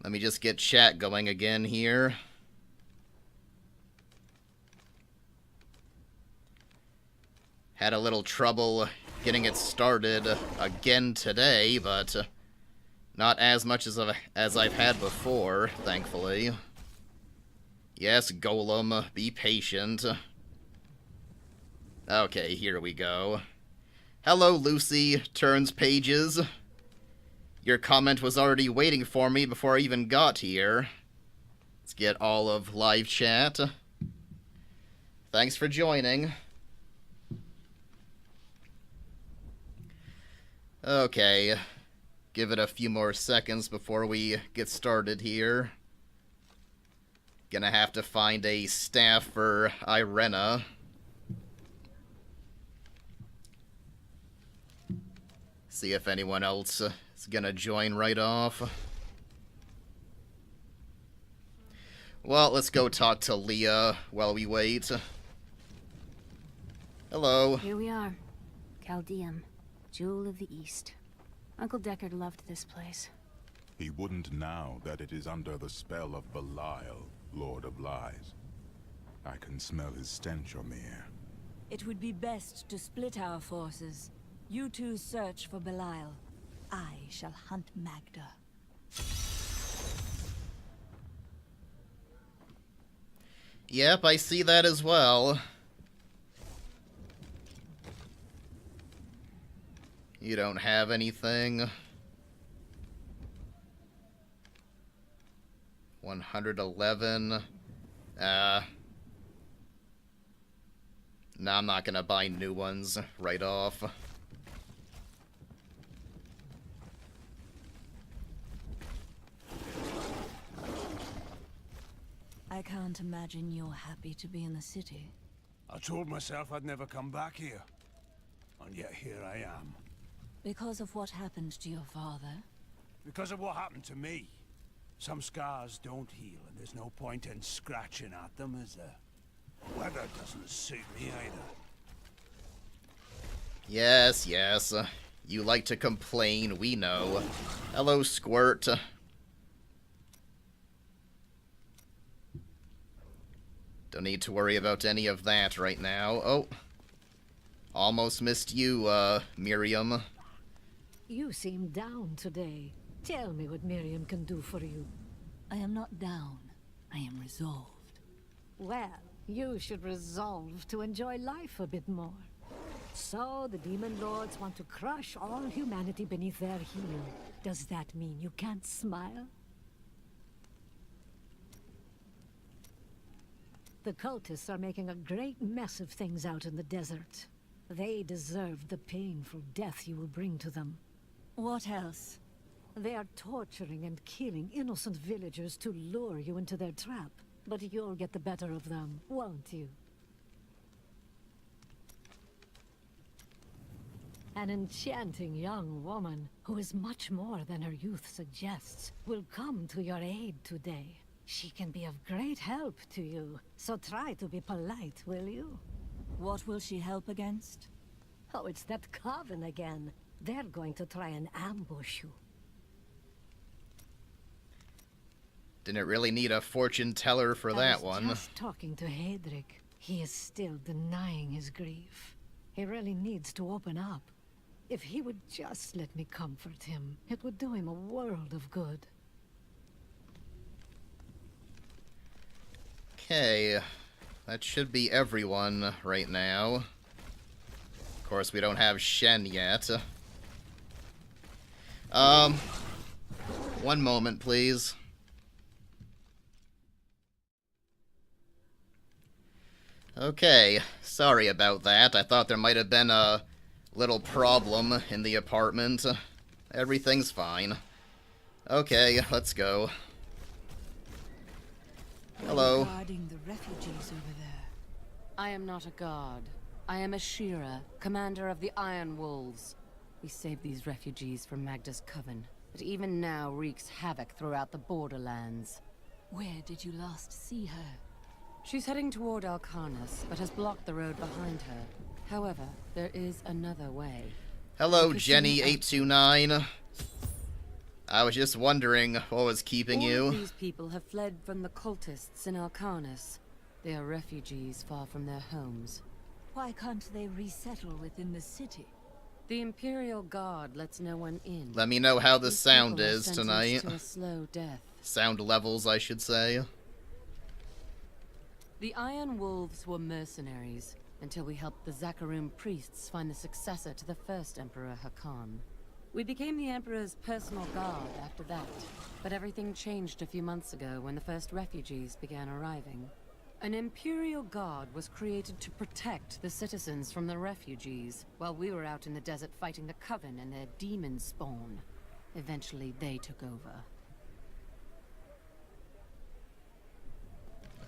Let me just get chat going again here. Had a little trouble getting it started again today, but not as much as I've had before, thankfully. Yes, Golem, be patient. Okay, here we go. Hello, Lucy, turns pages. Your comment was already waiting for me before I even got here. Let's get all of live chat. Thanks for joining. Okay, give it a few more seconds before we get started here. Gonna have to find a staff for Irena. See if anyone else is gonna join right off. Well, let's go talk to Leah while we wait. Hello. Here we are. Chaldeum, Jewel of the East. Uncle Deckard loved this place. He wouldn't now that it is under the spell of Belial, Lord of Lies. I can smell his stench, Omir. It would be best to split our forces. You two search for Belial. I shall hunt Magda. Yep, I see that as well. You don't have anything. 111. No, I'm not gonna buy new ones right off. I can't imagine you're happy to be in the city. I told myself I'd never come back here. And yet here I am. Because of what happened to your father? Because of what happened to me. Some scars don't heal, and there's no point in scratching at them, is there? Weather doesn't suit me either. Yes, yes. You like to complain, we know. Hello, Squirt. Don't need to worry about any of that right now. Oh. Almost missed you, Miriam. You seem down today. Tell me what Miriam can do for you. I am not down. I am resolved. Well, you should resolve to enjoy life a bit more. So, the Demon Lords want to crush all humanity beneath their heel. Does that mean you can't smile? The cultists are making a great mess of things out in the desert. They deserve the painful death you will bring to them. What else? They are torturing and killing innocent villagers to lure you into their trap. But you'll get the better of them, won't you? An enchanting young woman, who is much more than her youth suggests, will come to your aid today. She can be of great help to you, so try to be polite, will you? What will she help against? Oh, it's that coven again. They're going to try and ambush you. Didn't really need a fortune teller for that one. I was just talking to Hedrick. He is still denying his grief. He really needs to open up. If he would just let me comfort him, it would do him a world of good. Okay, that should be everyone right now. Of course, we don't have Shen yet. One moment, please. Okay, sorry about that. I thought there might have been a little problem in the apartment. Everything's fine. Okay, let's go. Hello. Guarding the refugees over there. I am not a god. I am Ashira, commander of the Iron Wolves. We saved these refugees from Magda's coven, but even now wreaks havoc throughout the borderlands. Where did you last see her? She's heading toward Alcarnus, but has blocked the road behind her. However, there is another way. Hello, Jenny829. I was just wondering what was keeping All you. of these people have fled from the cultists in Alcarnus. They are refugees far from their homes. Why can't they resettle within the city? The Imperial Guard lets no one in. Let me know how the These sound people are is sentenced tonight. to a slow death. Sound levels, I should say. The Iron Wolves were mercenaries until we helped the Zakarum priests find the successor to the first Emperor Hakan. We became the Emperor's personal guard after that, but everything changed a few months ago when the first refugees began arriving. An Imperial Guard was created to protect the citizens from the refugees, while we were out in the desert fighting the Coven and their demon spawn. Eventually, they took over.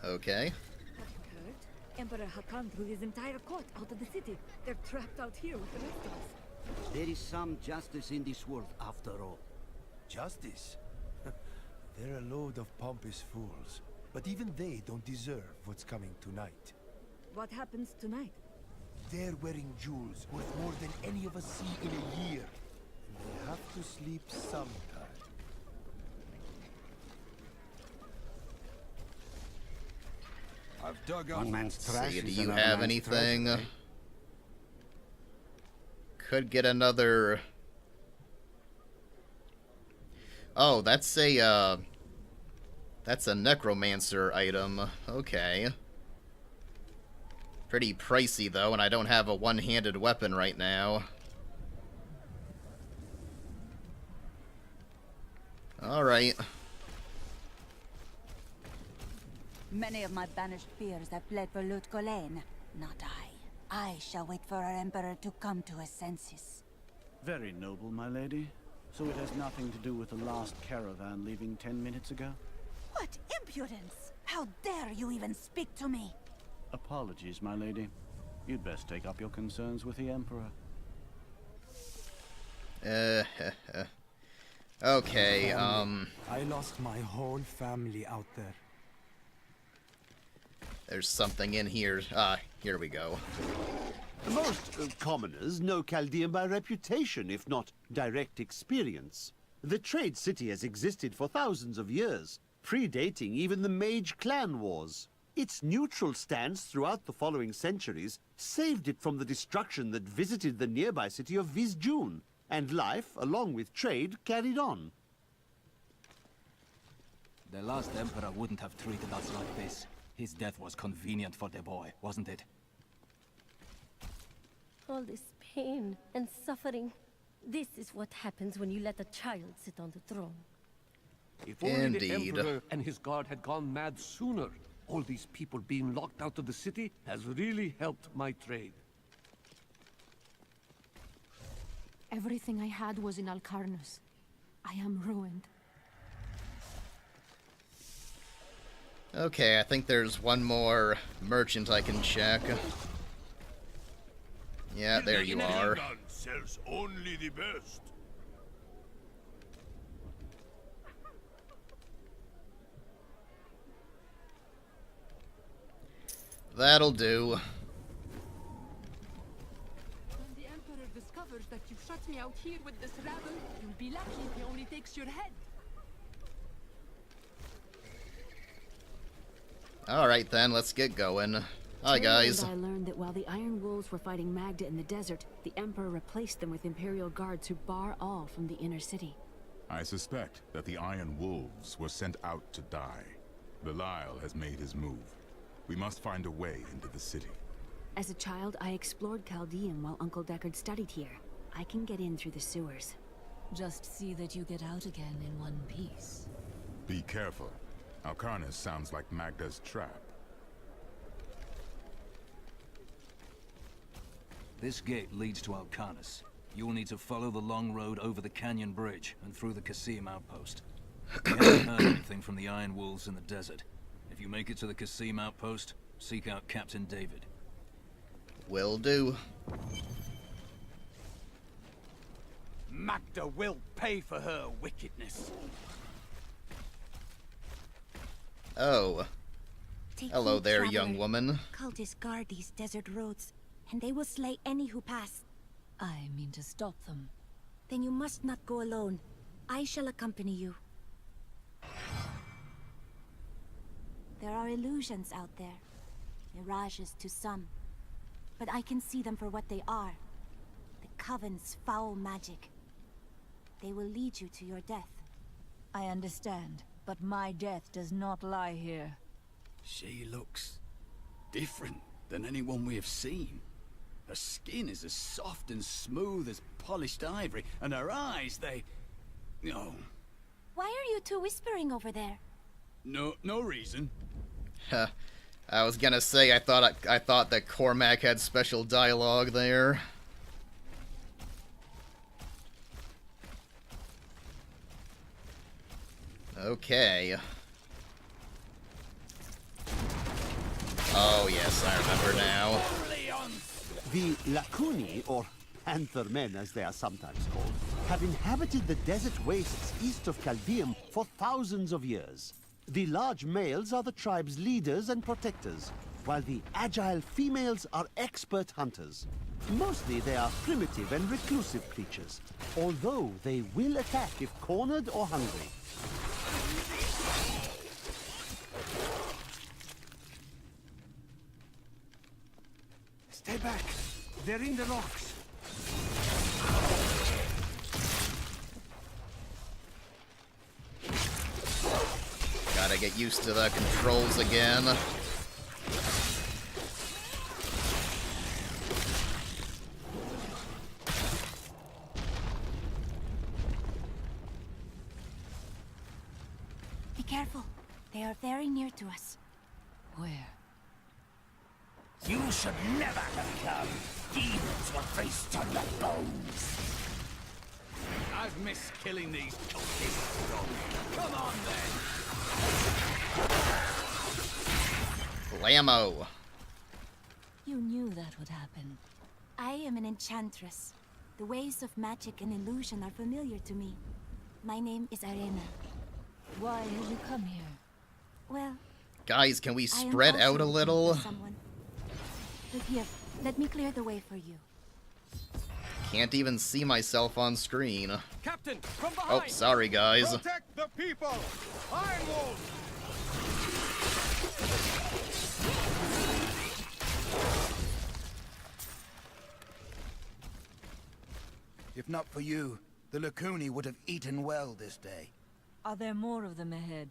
Okay. Have you heard? Emperor Hakan threw his entire court out of the city. They're trapped out here with the rest of us. There is some justice in this world, after all. Justice? They're a load of pompous fools. But even they don't deserve what's coming tonight. What happens tonight? They're wearing jewels worth more than any of us see in a year. And they have to sleep sometime. I've dug up... One man's trash See, do is you another have man's anything? treasure, eh? Could get another... Oh, that's a Necromancer item. Okay. Pretty pricey, though, and I don't have a one-handed weapon right now. Alright. Many of my banished peers have fled for Lut Gholein. Not I. I shall wait for our Emperor to come to his senses. Very noble, my lady. So it has nothing to do with the last caravan leaving 10 minutes ago? What impudence! How dare you even speak to me? Apologies, my lady. You'd best take up your concerns with the Emperor. Okay, I lost my whole family out there. there's something in here. Here we go. Most commoners know Chaldean by reputation, if not direct experience. The trade city has existed for thousands of years, predating even the Mage clan wars. Its neutral stance throughout the following centuries saved it from the destruction that visited the nearby city of Vizjun, and life, along with trade, carried on. The last Emperor wouldn't have treated us like this. His death was convenient for the boy, wasn't it? All this pain and suffering. This is what happens when you let a child sit on the throne. If only the Indeed. Emperor and his guard had gone mad sooner, all these people being locked out of the city has really helped my trade. Everything I had was in Alcarnus. I am ruined. Okay, I think there's one more merchant I can check. Yeah, there you are. Sells only the best. That'll do. When the Emperor discovers that you've shut me out here with this rabble, you'll be lucky if he only takes your head. Alright then, let's get going. Hi guys. I learned that while the Iron Wolves were fighting Magda in the desert, the Emperor replaced them with Imperial guards who bar all from the inner city. I suspect that the Iron Wolves were sent out to die. Belial has made his move. We must find a way into the city. As a child, I explored Chaldean while Uncle Deckard studied here. I can get in through the sewers. Just see that you get out again in one piece. Be careful. Alcarnus sounds like Magda's trap. This gate leads to Alcarnus. You'll need to follow the long road over the canyon bridge and through the Qasim outpost. We haven't heard anything from the Iron Wolves in the desert. If you make it to the Qasim outpost, seek out Captain David. Will do. Magda will pay for her wickedness. Oh. Take Hello heed, there, traveler. young woman. Cultists guard these desert roads, and they will slay any who pass. I mean to stop them. Then you must not go alone. I shall accompany you. There are illusions out there. Mirages to some. But I can see them for what they are. The Coven's foul magic. They will lead you to your death. I understand, but my death does not lie here. She looks different than anyone we have seen. Her skin is as soft and smooth as polished ivory, and her eyes, they... No. Why are you two whispering over there? No reason. Huh. I was gonna say, I thought that Cormac had special dialogue there. Okay. Oh yes, I remember now. The Lacuni, or Panther Men as they are sometimes called, have inhabited the desert wastes east of Caldeum for thousands of years. The large males are the tribe's leaders and protectors, while the agile females are expert hunters. Mostly they are primitive and reclusive creatures, although they will attack if cornered or hungry. Stay back. They're in the rocks. Gotta get used to the controls again. Be careful. They are very near to us. Where? You should never have come. Demons will feast on your bones. I've missed killing these cultists. Come on then. Blammo. You knew that would happen. I am an enchantress. The ways of magic and illusion are familiar to me. My name is Arena. Why have you come here? Well, Guys, can we I am spread also out a looking little? for someone. But here, let me clear the way for you. Can't even see myself on screen. Captain, from behind! Oh, sorry guys. Protect the people! Iron Wolf! If not for you, the Lacuni would have eaten well this day. Are there more of them ahead?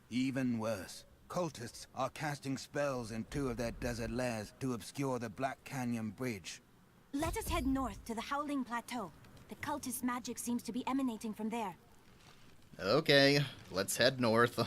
Even worse. Cultists are casting spells in 2 of their desert lairs to obscure the Black Canyon Bridge. Let us head north to the Howling Plateau. The cultist magic seems to be emanating from there. Okay, let's head north.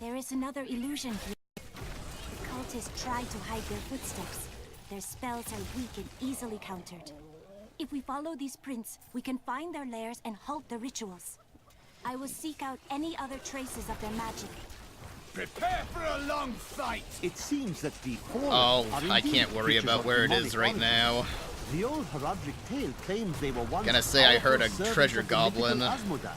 There is another illusion here. The cultists try to hide their footsteps. Their spells are weak and easily countered. If we follow these prints, we can find their lairs and halt the rituals. I will seek out any other traces of their magic. Prepare for a long fight! It seems that the Fallen Oh, are I indeed can't worry creatures about of where it demonic is right origin. now. The old heraldic tale claims they were once Gonna say I heard a powerful servants treasure of the mythical goblin. Asmodai.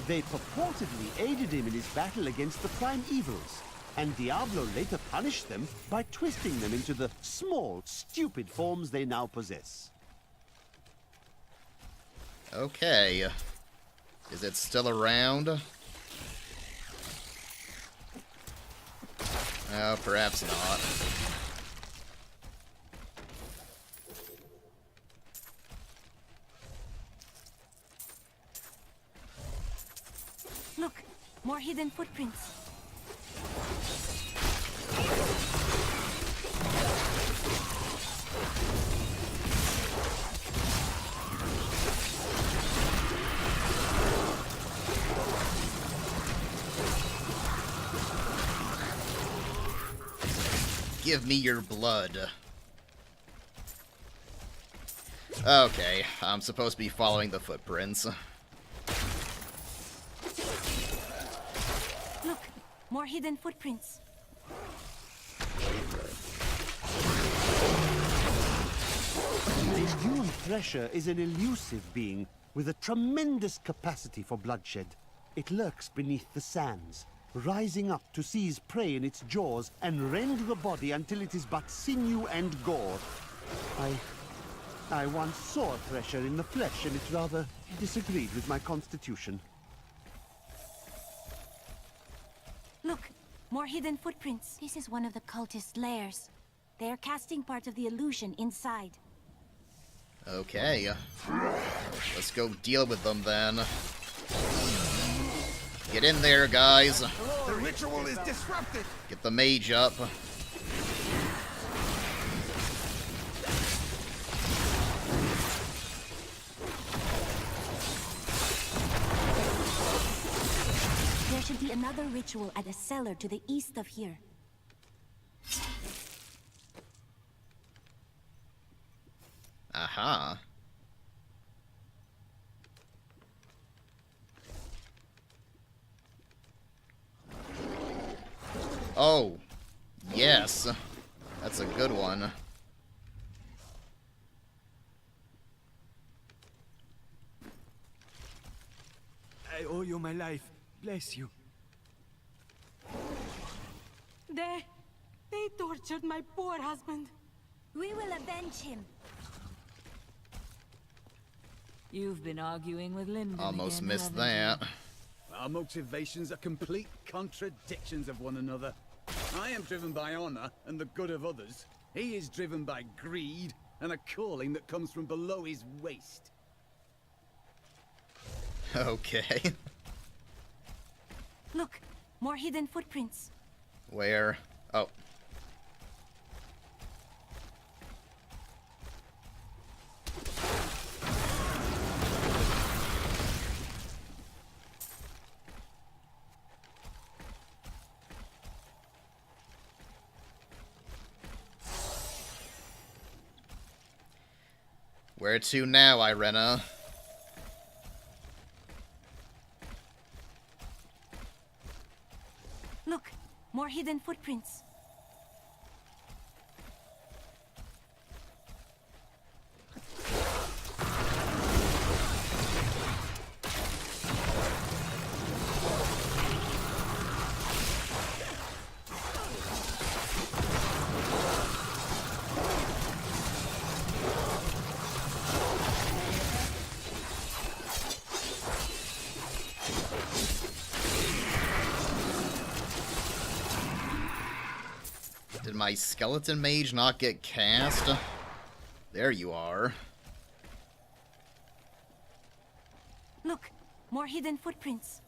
They purportedly aided him in his battle against the prime evils, and Diablo later punished them by twisting them into the small, stupid forms they now possess. Okay. Is it still around? Oh, perhaps not. Look, more hidden footprints. Give me your blood. Okay, I'm supposed to be following the footprints. Look, more hidden footprints. The Dune Thresher is an elusive being with a tremendous capacity for bloodshed. It lurks beneath the sands, rising up to seize prey in its jaws and rend the body until it is but sinew and gore. I once saw a Thresher in the flesh, and it rather disagreed with my constitution. Look, more hidden footprints. This is one of the cultist lairs. They are casting part of the illusion inside. Okay. Let's go deal with them then. Get in there, guys. The ritual is disrupted. Get the mage up. There should be another ritual at a cellar to the east of here. Aha. Oh, yes. That's a good one. I owe you my life. Bless you. They tortured my poor husband. We will avenge him. You've been arguing with Lyndon Almost again, missed haven't you? that. Our motivations are complete contradictions of one another. I am driven by honor and the good of others. He is driven by greed and a calling that comes from below his waist. Okay. Look, more hidden footprints. Where? Oh. Where to now, Irena? Look, more hidden footprints. Did my skeleton mage not get cast? There you are. Look, more hidden footprints.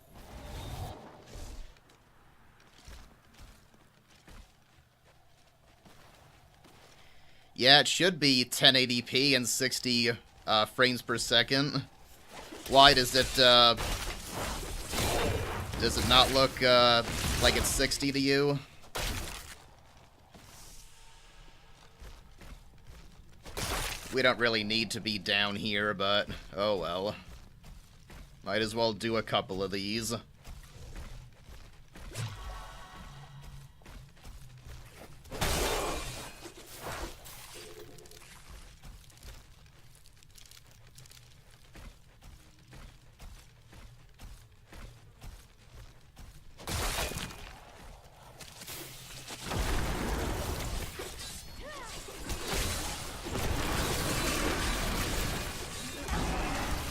Yeah, it should be 1080p and 60 frames per second. Why does it not look like it's 60 to you? We don't really need to be down here, but oh well. Might as well do a couple of these.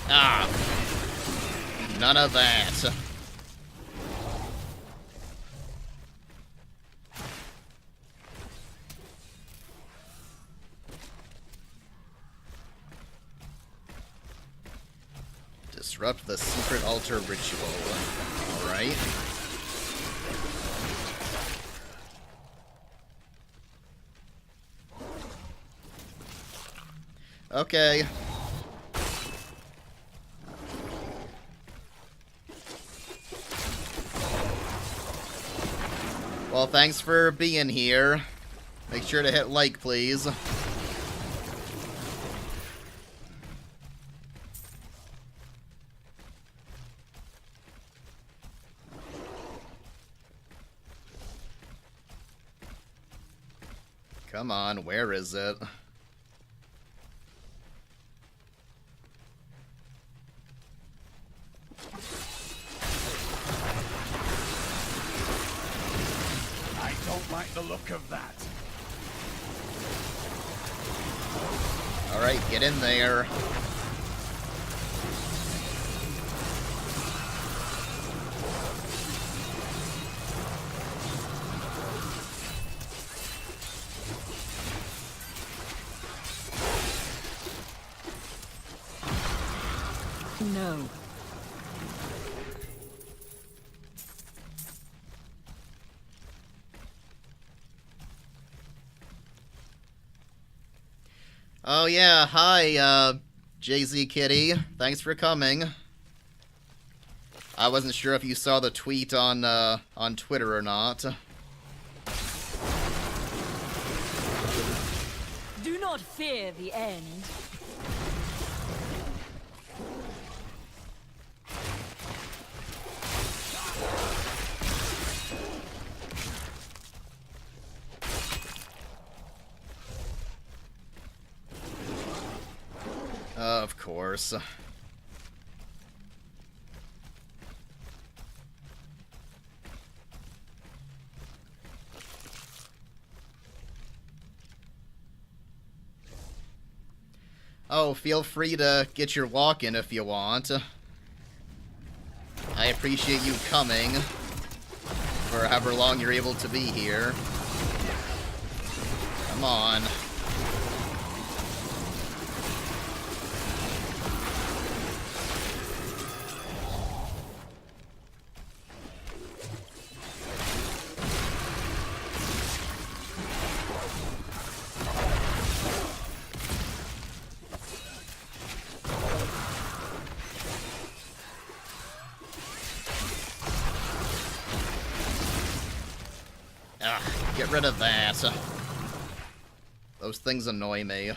Ah, none of that. Disrupt the secret altar ritual. Alright. Okay. Well, thanks for being here. Make sure to hit like, please. Come on, where is it? the look of that. Alright, get in there. No. Oh yeah, hi, JZKitty. Thanks for coming. I wasn't sure if you saw the tweet on Twitter or not. Do not fear the end. Of course. Oh, feel free to get your walk in if you want. I appreciate you coming for however long you're able to be here. Come on. Get rid of that. Those things annoy me.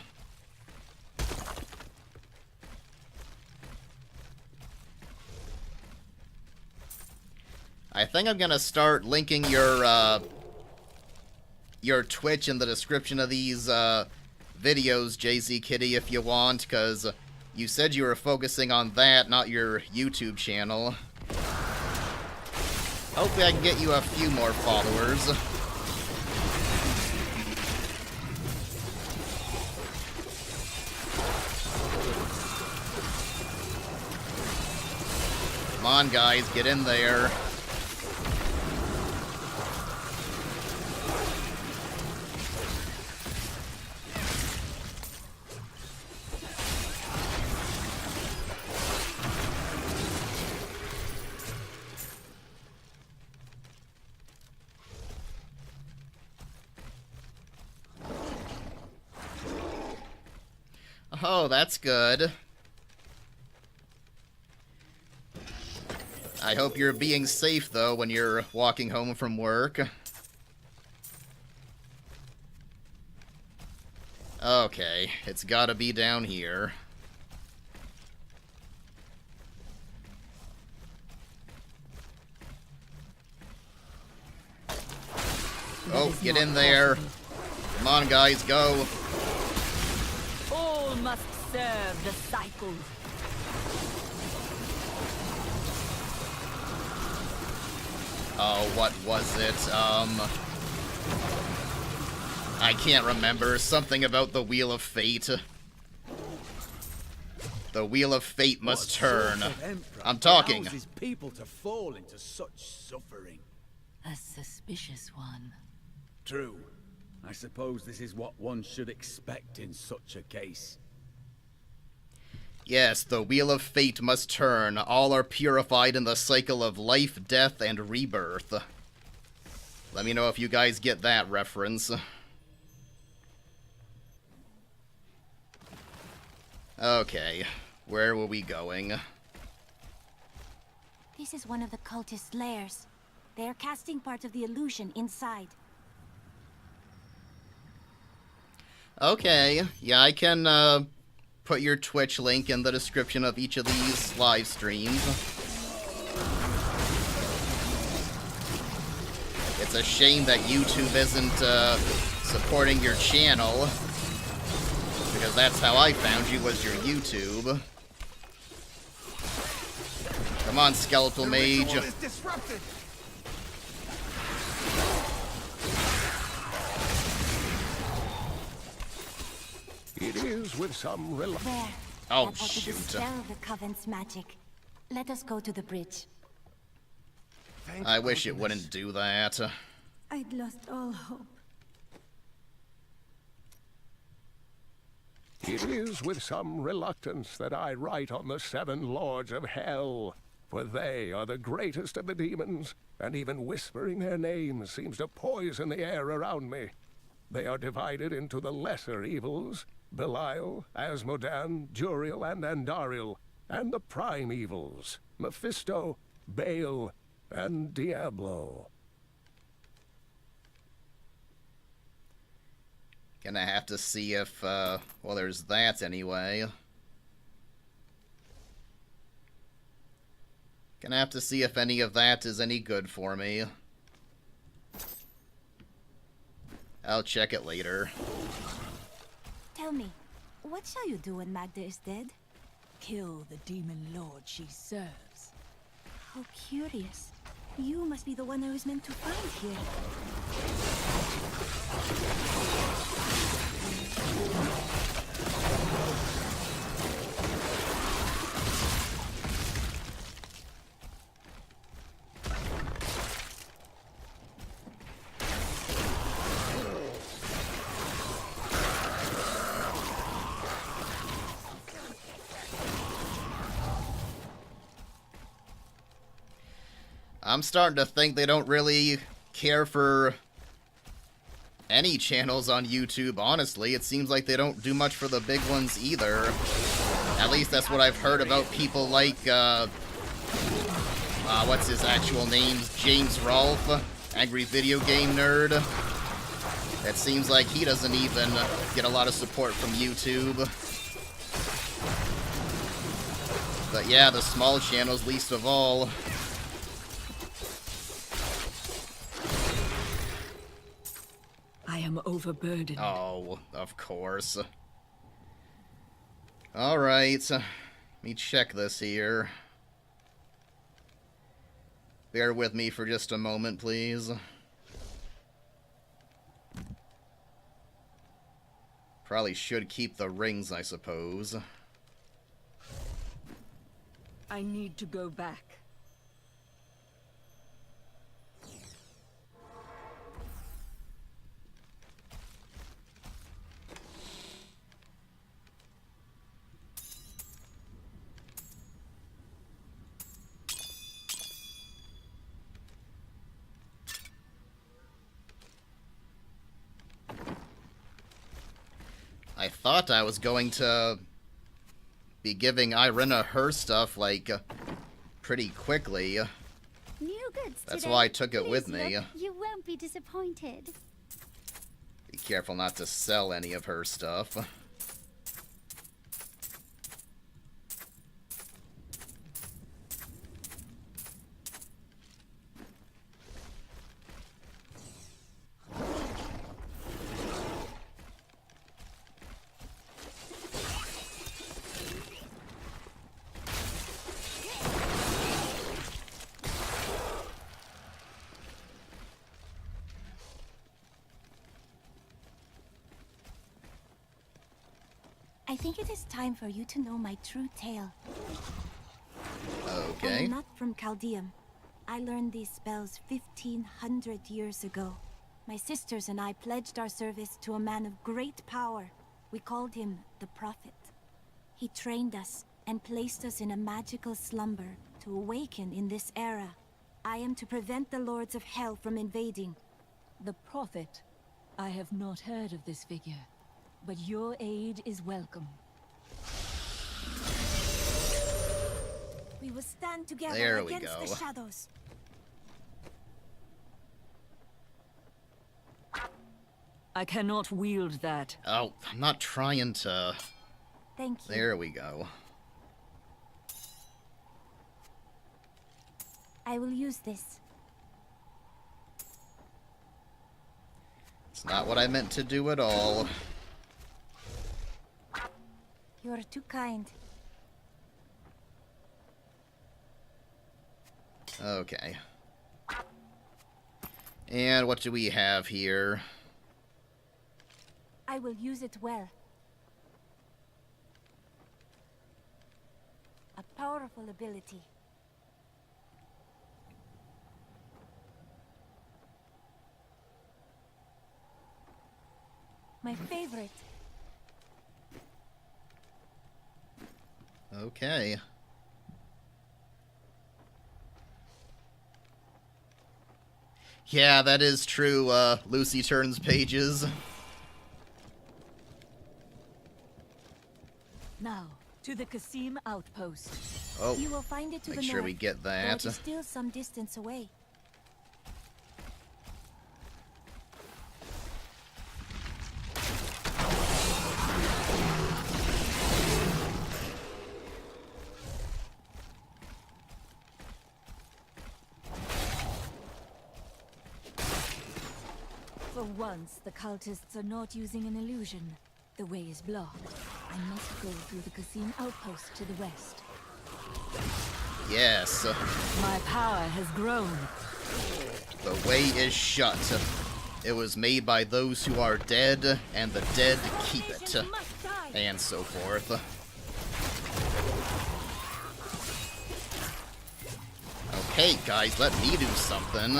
I think I'm gonna start linking your Twitch in the description of these videos, JZKitty, if you want, because you said you were focusing on that, not your YouTube channel. Hopefully I can get you a few more followers. Come on, guys, get in there. Oh, that's good. I hope you're being safe, though, when you're walking home from work. Okay, it's gotta be down here. Oh, get in there. Come on, guys, go. All must serve the cycle. Oh, what was it? I can't remember. Something about the Wheel of Fate. The Wheel of Fate must turn. I'm talking. Allows his people to fall into such suffering. A suspicious one. True. I suppose this is what one should expect in such a case. Yes, the Wheel of Fate must turn. All are purified in the cycle of life, death, and rebirth. Let me know if you guys get that reference. Okay, where were we going? This is one of the cultist lairs. They are casting part of the illusion inside. Okay, yeah, I can, put your Twitch link in the description of each of these live streams. It's a shame that YouTube isn't, supporting your channel, because that's how I found you, was your YouTube. Come on, Skeletal Mage. It is with some There. Oh, That ought to shoot. dispel the Coven's magic. Let us go to the bridge. I wish it wouldn't do that. I'd lost all hope. It is with some reluctance that I write on the 7 lords of hell, for they are the greatest of the demons, and even whispering their names seems to poison the air around me. They are divided into the lesser evils, Belial, Asmodan, Juriel, and Andariel, and the prime evils, Mephisto, Baal, and Diablo. Gonna have to see if, well, there's that anyway. Gonna have to see if any of that is any good for me. I'll check it later. Tell me, what shall you do when Magda is dead? Kill the demon lord she serves. How curious. You must be the one I was meant to find here. I'm starting to think they don't really care for any channels on YouTube, honestly. It seems like they don't do much for the big ones either. At least that's what I've heard about people like, what's his actual name? James Rolfe, Angry Video Game Nerd. It seems like he doesn't even get a lot of support from YouTube. But yeah, the small channels least of all. I am overburdened. Oh, of course. Alright, let me check this here. Bear with me for just a moment, please. Probably should keep the rings, I suppose. I need to go back. I thought I was going to be giving Irina her stuff, like, pretty quickly. New goods That's today. why I took it Please with me. look. You won't be disappointed. Be careful not to sell any of her stuff. I think it is time for you to know my true tale. I Okay. am not from Chaldeum. I learned these spells 1,500 years ago. My sisters and I pledged our service to a man of great power. We called him the Prophet. He trained us and placed us in a magical slumber to awaken in this era. I am to prevent the Lords of Hell from invading. The Prophet. I have not heard of this figure, but your aid is welcome. We will stand together There we against go. the shadows. I cannot wield that. Oh, I'm not trying to... Thank you. There we go. I will use this. It's not what I meant to do at all. You are too kind. Okay. And what do we have here? I will use it well. powerful ability. My favorite. Okay. Yeah, that is true, Lucy turns pages. Now, to the Kasim outpost. Oh, You will find it to make the sure north, we get though that. it is still some distance away. For once, the cultists are not using an illusion. The way is blocked. I must go through the Kasim outpost to the west. Yes. My power has grown. The way is shut. It was made by those who are dead, and the dead keep it. And so forth. Okay, guys, let me do something.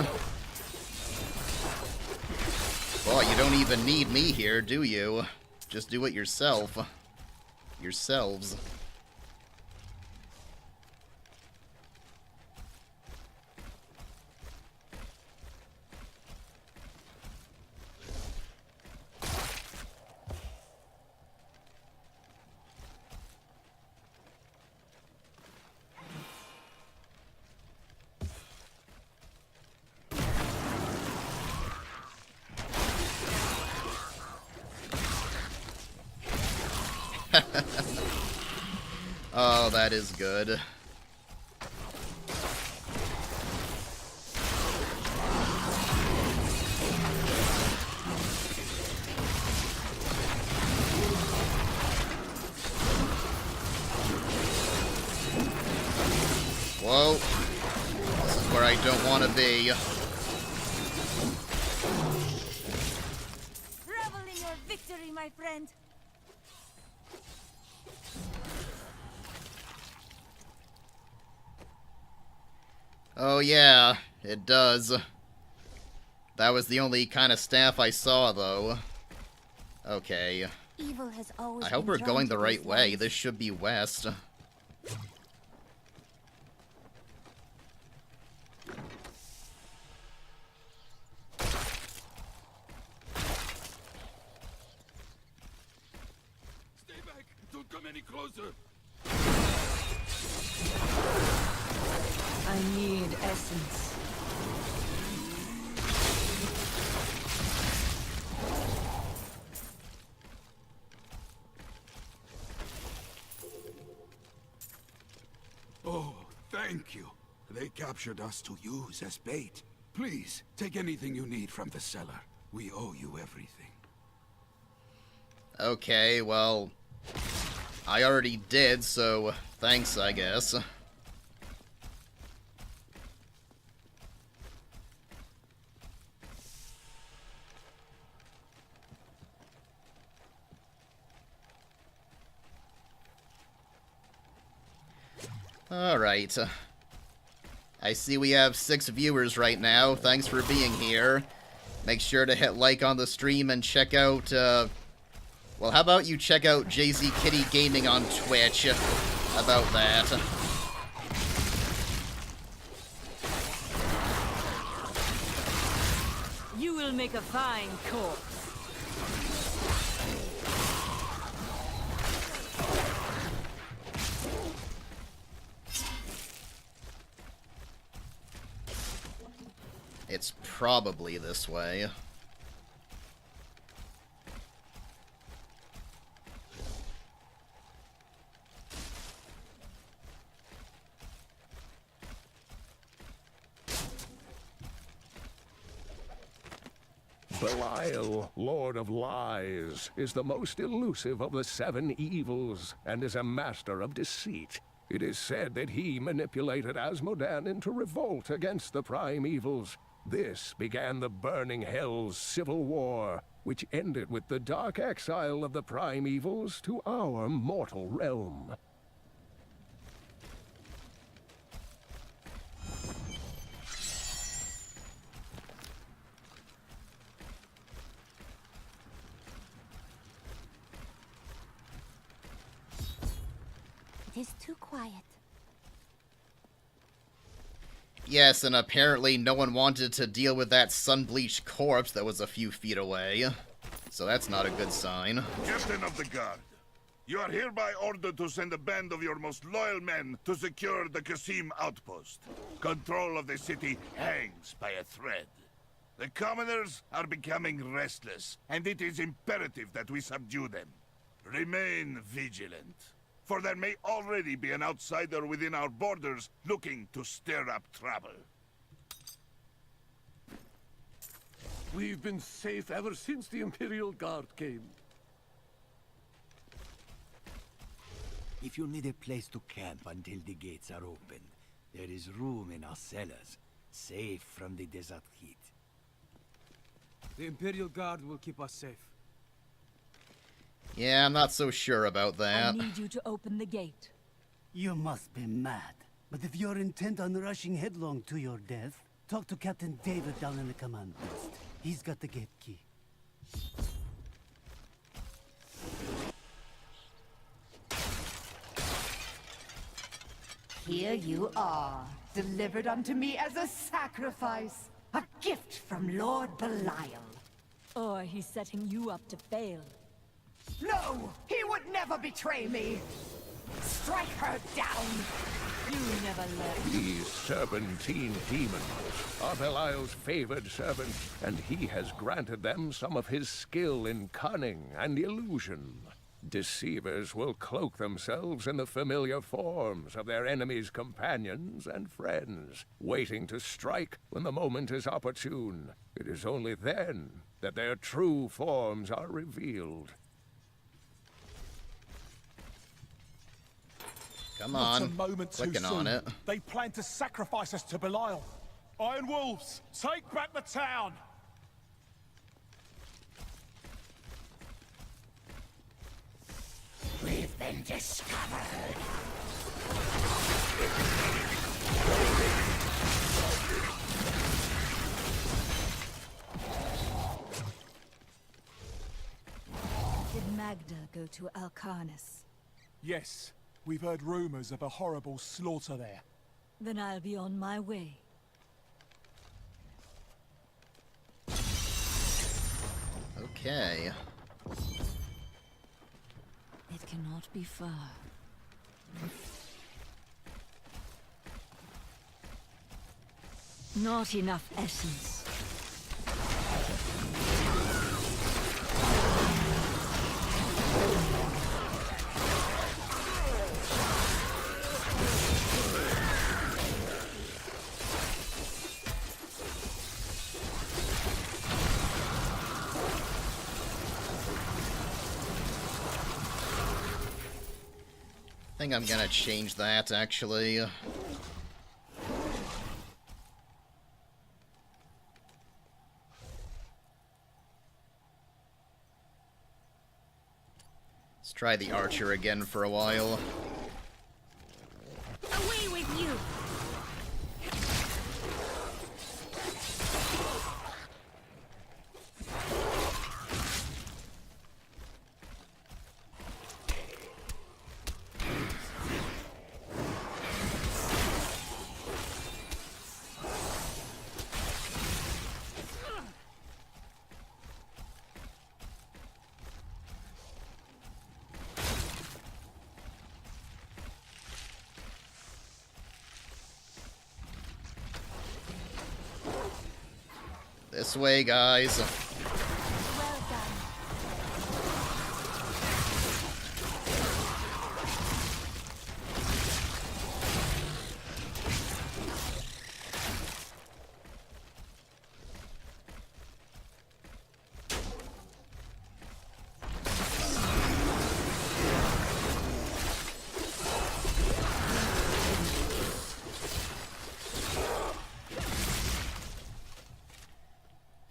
Boy, you don't even need me here, do you? Just do it yourself. Yourselves. Oh, that is good. Whoa. This is where I don't want to be. Revel in your victory, my friend. Oh yeah, it does. That was the only kind of staff I saw, though. Okay. Evil has always I hope been we're drawn going to the right these way. lands. This should be west. Stay back! Don't come any closer! I need essence. Oh, thank you. They captured us to use as bait. Please, take anything you need from the cellar. We owe you everything. Okay, well, I already did, so thanks, I guess. Alright. I see we have 6 viewers right now. Thanks for being here. Make sure to hit like on the stream and check out, well, how about you check out JZKitty Gaming on Twitch? About that. You will make a fine corpse. It's probably this way. Belial, Lord of Lies, is the most elusive of the 7 evils, and is a master of deceit. It is said that he manipulated Asmodan into revolt against the prime evils. This began the Burning Hell's civil war, which ended with the dark exile of the prime evils to our mortal realm. is too quiet. Yes, and apparently no one wanted to deal with that sun-bleached corpse that was a few feet away. So that's not a good sign. Captain of the Guard, you are hereby ordered to send a band of your most loyal men to secure the Qasim outpost. Control of the city hangs by a thread. The commoners are becoming restless, and it is imperative that we subdue them. Remain vigilant, for there may already be an outsider within our borders looking to stir up trouble. We've been safe ever since the Imperial Guard came. If you need a place to camp until the gates are open, there is room in our cellars, safe from the desert heat. The Imperial Guard will keep us safe. Yeah, I'm not so sure about that. I need you to open the gate. You must be mad. But if you're intent on rushing headlong to your death, talk to Captain David down in the command post. He's got the gate key. Here you are, delivered unto me as a sacrifice. A gift from Lord Belial. Or he's setting you up to fail. No! He would never betray me! Strike her down! You never left. These serpentine demons are Belial's favored servants, and he has granted them some of his skill in cunning and illusion. Deceivers will cloak themselves in the familiar forms of their enemies' companions and friends, waiting to strike when the moment is opportune. It is only then that their true forms are revealed. Come Not on, a moment too clicking on soon. it. They plan to sacrifice us to Belial. Iron Wolves, take back the town! We've been discovered! Did Magda go to Alcarnus? Yes, we've heard rumors of a horrible slaughter there. Then I'll be on my way. Okay. It cannot be far. Not enough essence. I think I'm gonna change that, actually. Let's try the archer again for a while. Away with you! This way, guys.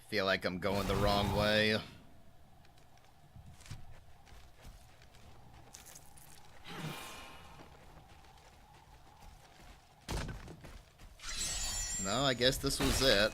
Feel like I'm going the wrong way. No, I guess this was it.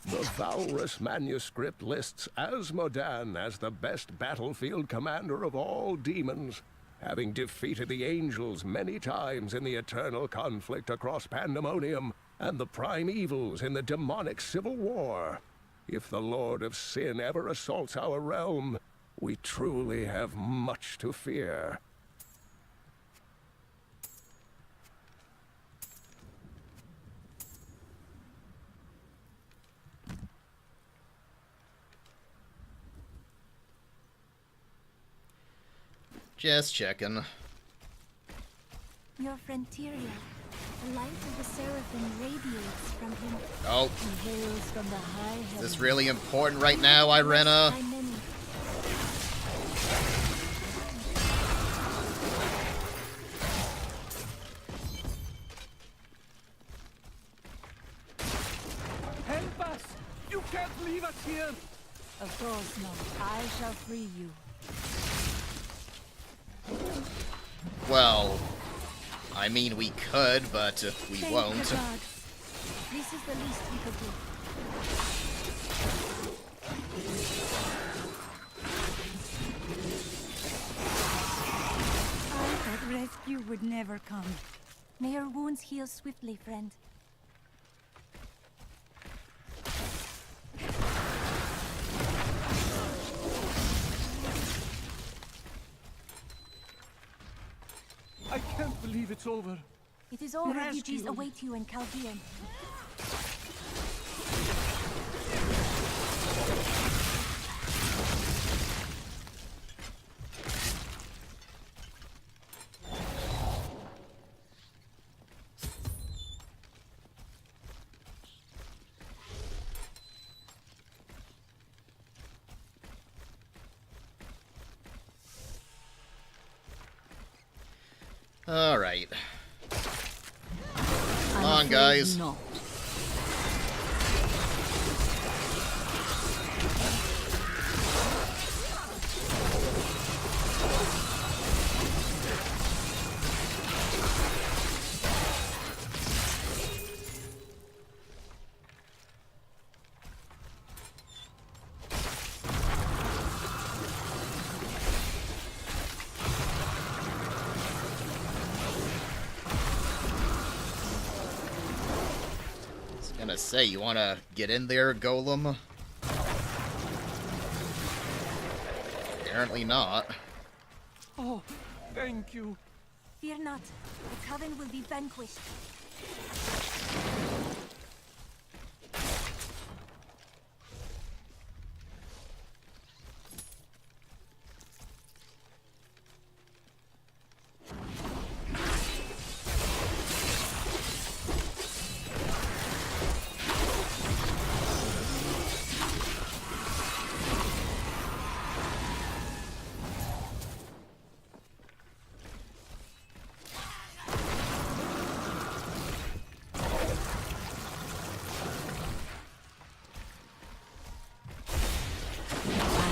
The Valrus manuscript lists Asmodan as the best battlefield commander of all demons, having defeated the angels many times in the eternal conflict across Pandemonium and the primevals in the demonic civil war. If the Lord of Sin ever assaults our realm, we truly have much to fear. Just checking. Your friend Tyria. The light of the Seraphim radiates from him. Oh. He hails from the high Is heavens. this really important right now, Irena? By many. Help us! You can't leave us here! Of course not. I shall free you. Well, I mean we could, but we Thank won't. the gods. This is the least we could do. I thought rescue would never come. May your wounds heal swiftly, friend. I can't believe it's over. It is all Rescue. refugees await you in Chaldean. All right. Come on, afraid guys. not. Gonna say, you wanna get in there, Golem? Apparently not. Oh, thank you. Fear not. The Coven will be vanquished.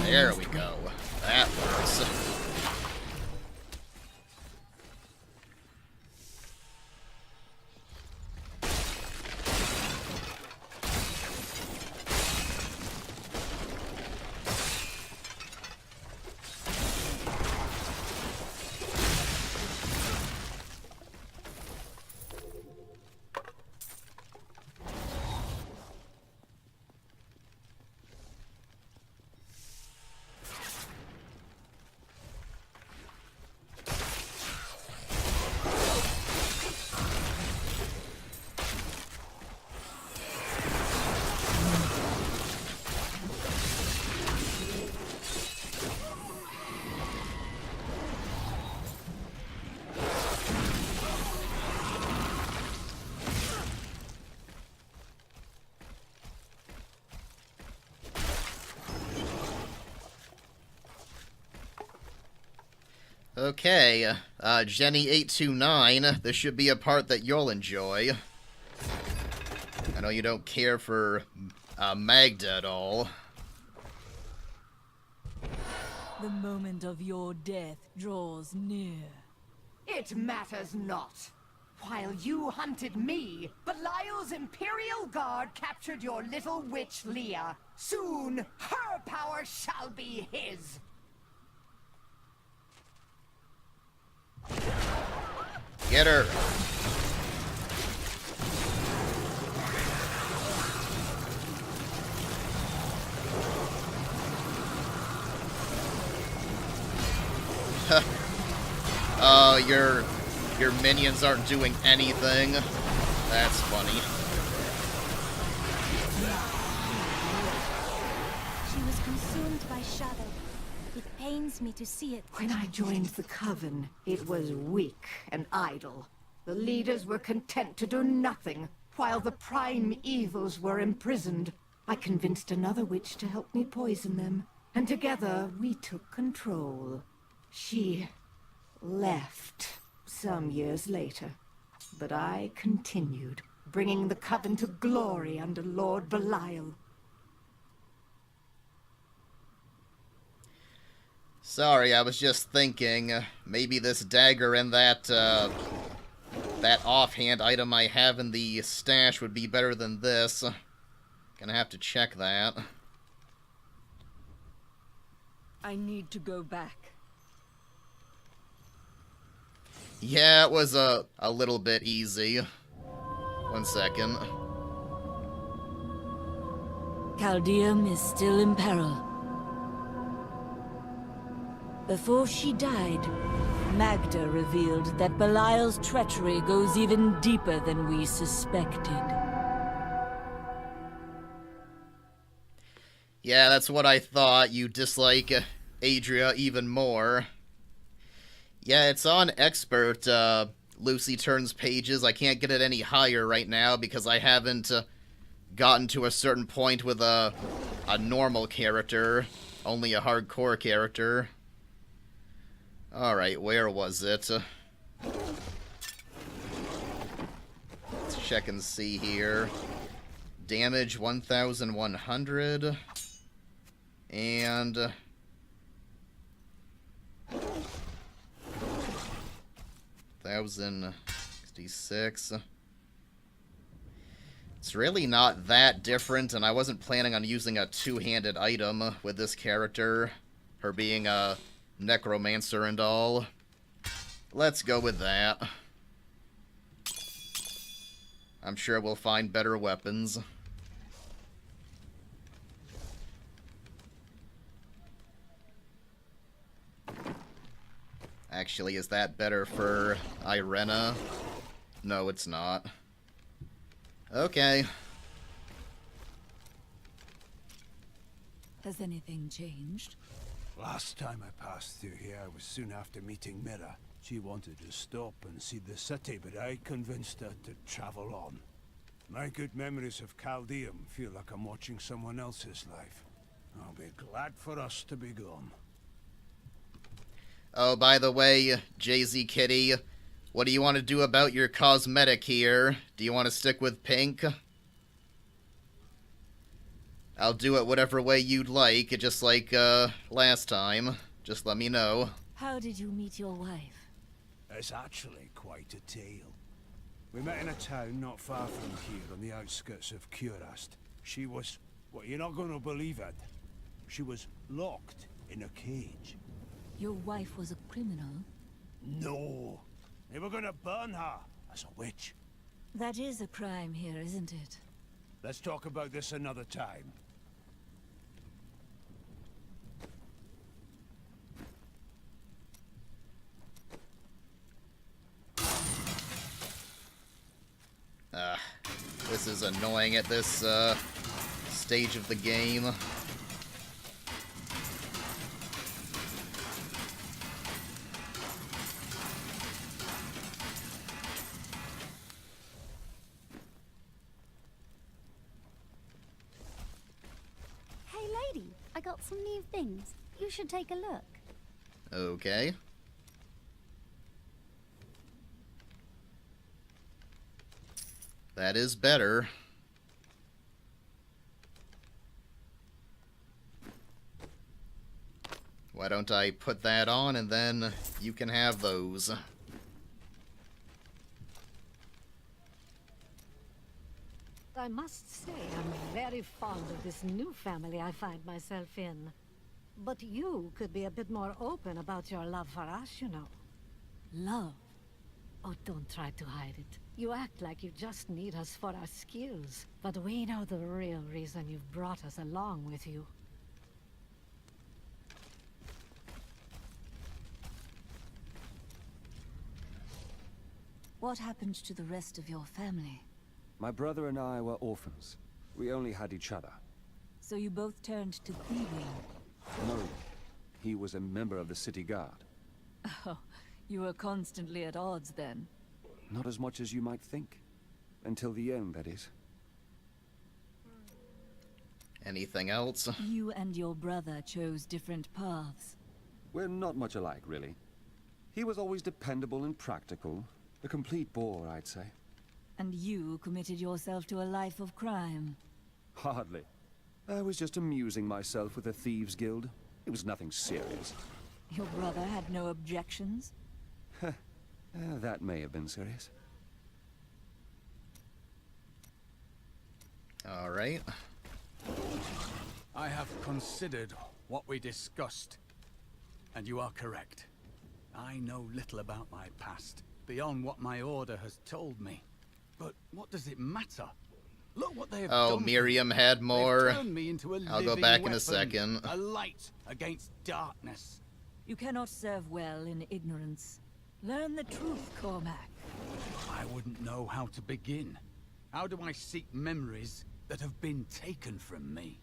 There we go. That works. Okay, Jenny829, this should be a part that you'll enjoy. I know you don't care for Magda at all. The moment of your death draws near. It matters not. While you hunted me, Belial's Imperial Guard captured your little witch Leah. Soon, her power shall be his. Get her. Your minions aren't doing anything. That's funny. She was consumed by shadow. It pains me to see it. When I joined the Coven, it was weak and idle. The leaders were content to do nothing, while the prime evils were imprisoned. I convinced another witch to help me poison them, and together we took control. She left some years later, but I continued, bringing the Coven to glory under Lord Belial. Sorry, I was just thinking, maybe this dagger and that offhand item I have in the stash would be better than this. Gonna have to check that. I need to go back. Yeah, it was a little bit easy. 1 second. Caldeum is still in peril. Before she died, Magda revealed that Belial's treachery goes even deeper than we suspected. Yeah, that's what I thought. You dislike Adria even more. Yeah, it's on Expert, Lucy Turns Pages. I can't get it any higher right now because I haven't gotten to a certain point with a normal character. Only a hardcore character. Alright, where was it? Let's check and see here. Damage 1,100. And 1,066. It's really not that different, and I wasn't planning on using a two-handed item with this character, her being a Necromancer and all. Let's go with that. I'm sure we'll find better weapons. Actually, is that better for Irena? No, it's not. Okay. Has anything changed? Last time I passed through here, I was soon after meeting Mira. She wanted to stop and see the city, but I convinced her to travel on. My good memories of Caldeum feel like I'm watching someone else's life. I'll be glad for us to be gone. Oh, by the way, JZKitty, what do you want to do about your cosmetic here? Do you want to stick with pink? I'll do it whatever way you'd like, just like, last time. Just let me know. How did you meet your wife? It's actually quite a tale. We met in a town not far from here, on the outskirts of Curast. She was... well, you're not going to believe it. She was locked in a cage. Your wife was a criminal? No. They were going to burn her as a witch. That is a crime here, isn't it? Let's talk about this another time. This is annoying at this, stage of the game. Hey lady, I got some new things. You should take a look. Okay. That is better. Why don't I put that on and then you can have those. I must say I'm very fond of this new family I find myself in. But you could be a bit more open about your love for us, you know. Love? Oh, don't try to hide it. You act like you just need us for our skills, but we know the real reason you've brought us along with you. What happened to the rest of your family? My brother and I were orphans. We only had each other. So you both turned to thieving? No, he was a member of the city guard. Oh, you were constantly at odds then? Not as much as you might think. Until the end, that is. Anything else? You and your brother chose different paths. We're not much alike, really. He was always dependable and practical. A complete bore, I'd say. And you committed yourself to a life of crime. Hardly. I was just amusing myself with the Thieves' Guild. It was nothing serious. Your brother had no objections? That may have been serious. All right. I have considered what we discussed, and you are correct. I know little about my past, beyond what my order has told me. But what does it matter? Look what they have done. Oh, Miriam had more. They've turned me into a I'll go living back in weapon, a second. A light against darkness. You cannot serve well in ignorance. Learn the truth, Cormac. I wouldn't know how to begin. How do I seek memories that have been taken from me?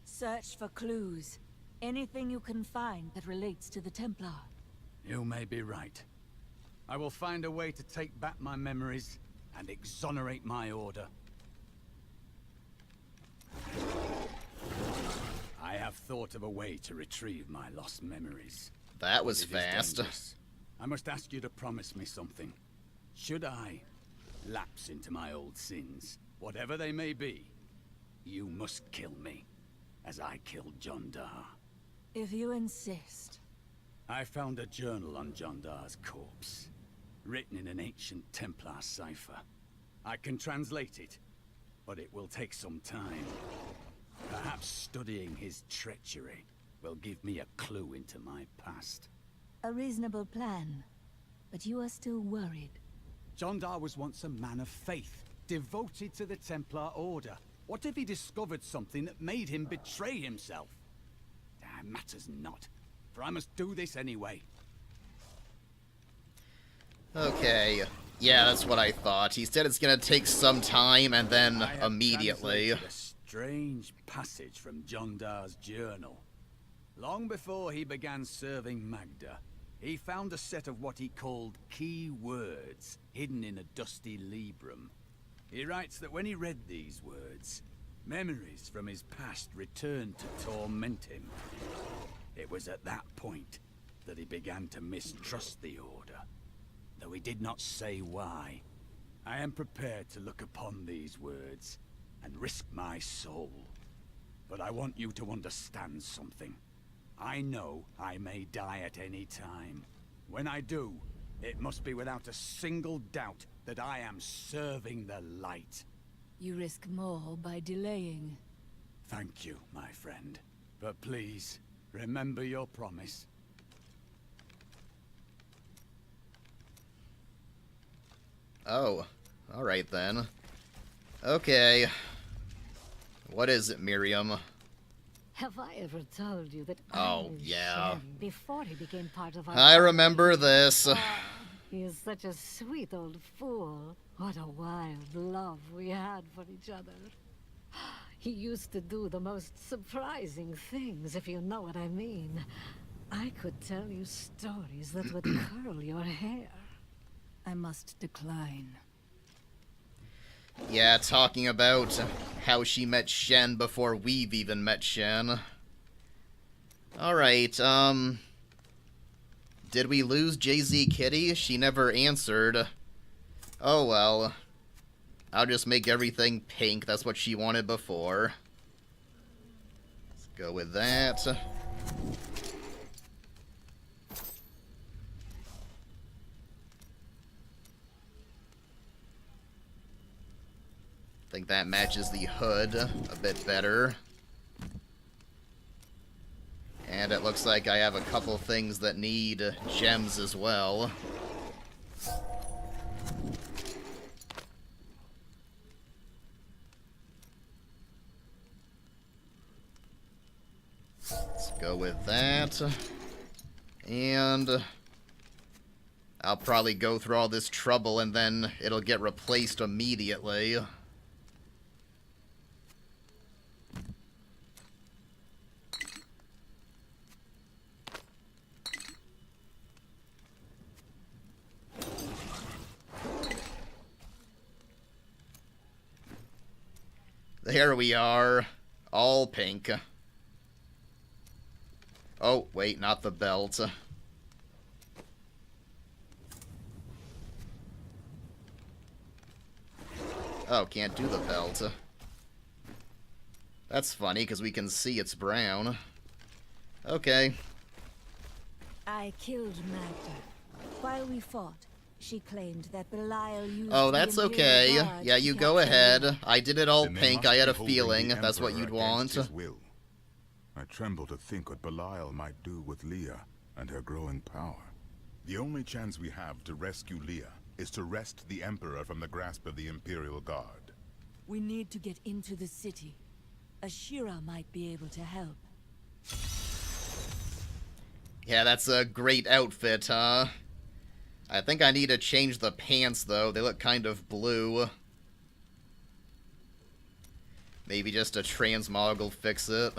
Search for clues. Anything you can find that relates to the Templar. You may be right. I will find a way to take back my memories and exonerate my order. I have thought of a way to retrieve my lost memories. That was But it is fast. dangerous. I must ask you to promise me something. Should I lapse into my old sins, whatever they may be, you must kill me, as I killed John Dar. If you insist. I found a journal on John Dar's corpse, written in an ancient Templar cipher. I can translate it, but it will take some time. Perhaps studying his treachery will give me a clue into my past. A reasonable plan. But you are still worried. John Dar was once a man of faith, devoted to the Templar Order. What if he discovered something that made him betray himself? It matters not, for I must do this anyway. Okay. Yeah, that's what I thought. He said it's gonna take some time and then I have immediately. translated a strange passage from John Dar's journal. Long before he began serving Magda, he found a set of what he called key words hidden in a dusty librum. He writes that when he read these words, memories from his past returned to torment him. It was at that point that he began to mistrust the Order, though he did not say why. I am prepared to look upon these words and risk my soul. But I want you to understand something. I know I may die at any time. When I do, it must be without a single doubt that I am serving the light. You risk more by delaying. Thank you, my friend. But please, remember your promise. Oh, alright then. Okay. What is it, Miriam? Have I ever told you that Oh, I knew yeah. Shem before he became part of our I remember this. He is such a sweet old fool. What a wild love we had for each other. He used to do the most surprising things, if you know what I mean. I could tell you stories that would curl your hair. I must decline. Yeah, talking about how she met Shen before we've even met Shen. Alright, did we lose JZKitty? She never answered. Oh well. I'll just make everything pink. That's what she wanted before. Let's go with that. I think that matches the hood a bit better. And it looks like I have a couple things that need gems as well. Go with that. And I'll probably go through all this trouble and then it'll get replaced immediately. There we are. All pink. Oh, wait, not the belt. Oh, can't do the belt. That's funny, because we can see it's brown. Okay. I killed Magda. While we fought, she claimed that Belial used Oh, that's the okay. Imperial Guard Yeah, to you go capture ahead. Leah. I did it all Then they pink. must I had be a holding feeling the that's what Emperor you'd against want. his will. I tremble to think what Belial might do with Leah and her growing power. The only chance we have to rescue Leah is to wrest the Emperor from the grasp of the Imperial Guard. We need to get into the city. Ashira might be able to help. Yeah, that's a great outfit, huh? I think I need to change the pants, though. They look kind of blue. Maybe just a transmog will fix it.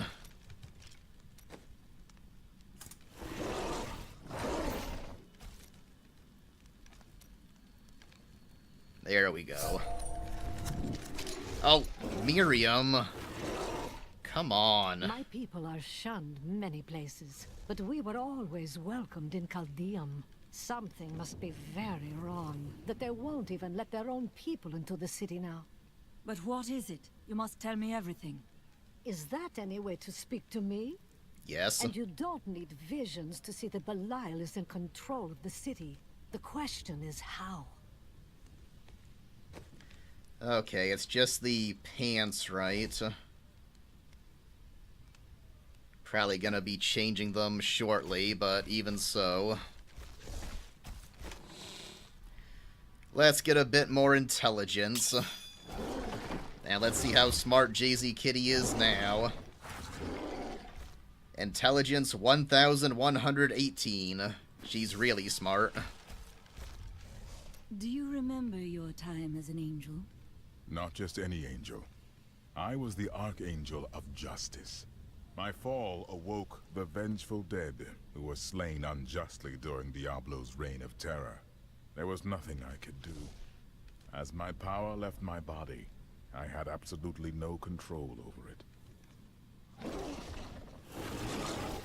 There we go. Oh, Miriam. Come on. My people are shunned many places, but we were always welcomed in Caldeum. Something must be very wrong, that they won't even let their own people into the city now. But what is it? You must tell me everything. Is that any way to speak to me? Yes. And you don't need visions to see that Belial is in control of the city. The question is how? Okay, it's just the pants, right? Probably gonna be changing them shortly, but even so. Let's get a bit more intelligence. And let's see how smart JZKitty is now. Intelligence 1118. She's really smart. Do you remember your time as an angel? Not just any angel. I was the Archangel of Justice. My fall awoke the vengeful dead who were slain unjustly during Diablo's reign of terror. There was nothing I could do. As my power left my body, I had absolutely no control over it.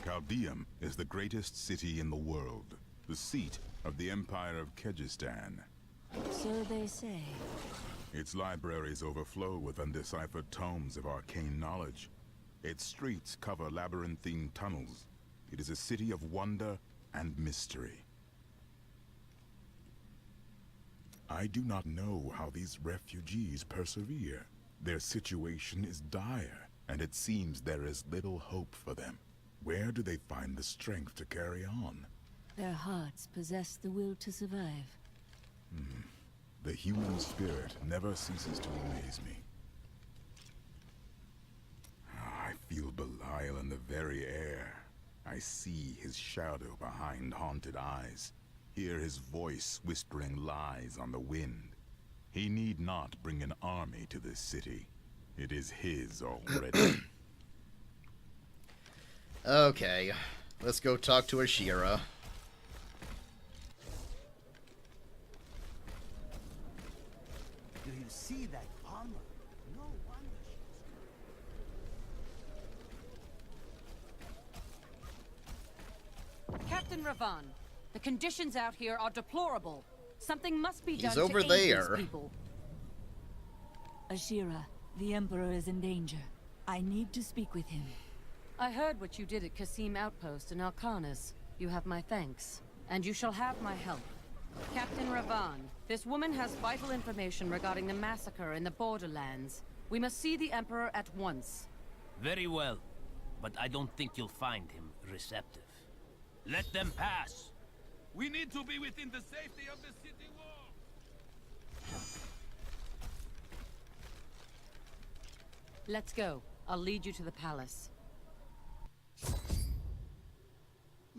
Caldeum is the greatest city in the world, the seat of the Empire of Kyrgyzstan. So they say. Its libraries overflow with undeciphered tomes of arcane knowledge. Its streets cover labyrinthine tunnels. It is a city of wonder and mystery. I do not know how these refugees persevere. Their situation is dire, and it seems there is little hope for them. Where do they find the strength to carry on? Their hearts possess the will to survive. The human spirit never ceases to amaze me. I feel Belial in the very air. I see his shadow behind haunted eyes. Hear his voice whispering lies on the wind. He need not bring an army to this city. It is his already. Okay, let's go talk to Ashira. Do you see that armor? No wonder Captain Ravan, the conditions out here are deplorable. Something must be done He's over to aid there. these people. Ashira, the Emperor is in danger. I need to speak with him. I heard what you did at Qasim Outpost in Alcanis. You have my thanks, and you shall have my help. Captain Ravan, this woman has vital information regarding the massacre in the borderlands. We must see the Emperor at once. Very well, but I don't think you'll find him receptive. Let them pass. We need to be within the safety of the city wall. Let's go. I'll lead you to the palace.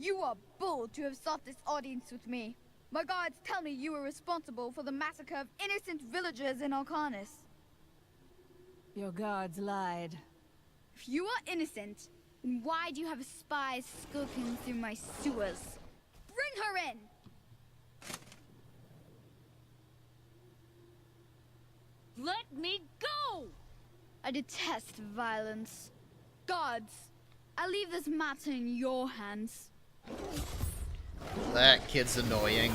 You are bold to have sought this audience with me. My guards tell me you were responsible for the massacre of innocent villagers in Arcanus. Your guards lied. If you are innocent, then why do you have spies skulking through my sewers? Bring her in! Let me go! I detest violence. Guards, I leave this matter in your hands. That kid's annoying.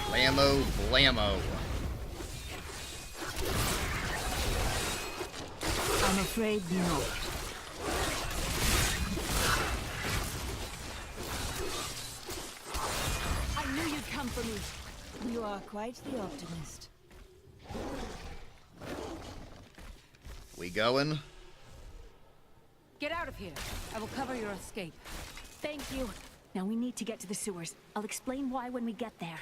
Blammo, blammo. I'm afraid not. I knew you'd come for me. You are quite the optimist. We going? Get out of here. I will cover your escape. Thank you. Now we need to get to the sewers. I'll explain why when we get there.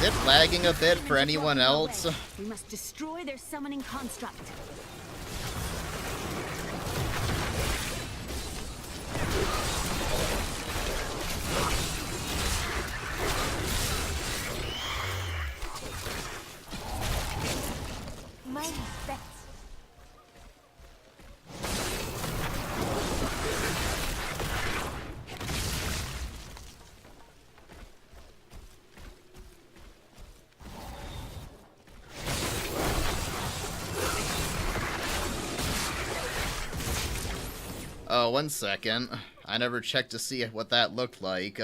Is it lagging a bit for anyone else? We must destroy their summoning construct. My respects. Oh, 1 second. I never checked to see what that looked like.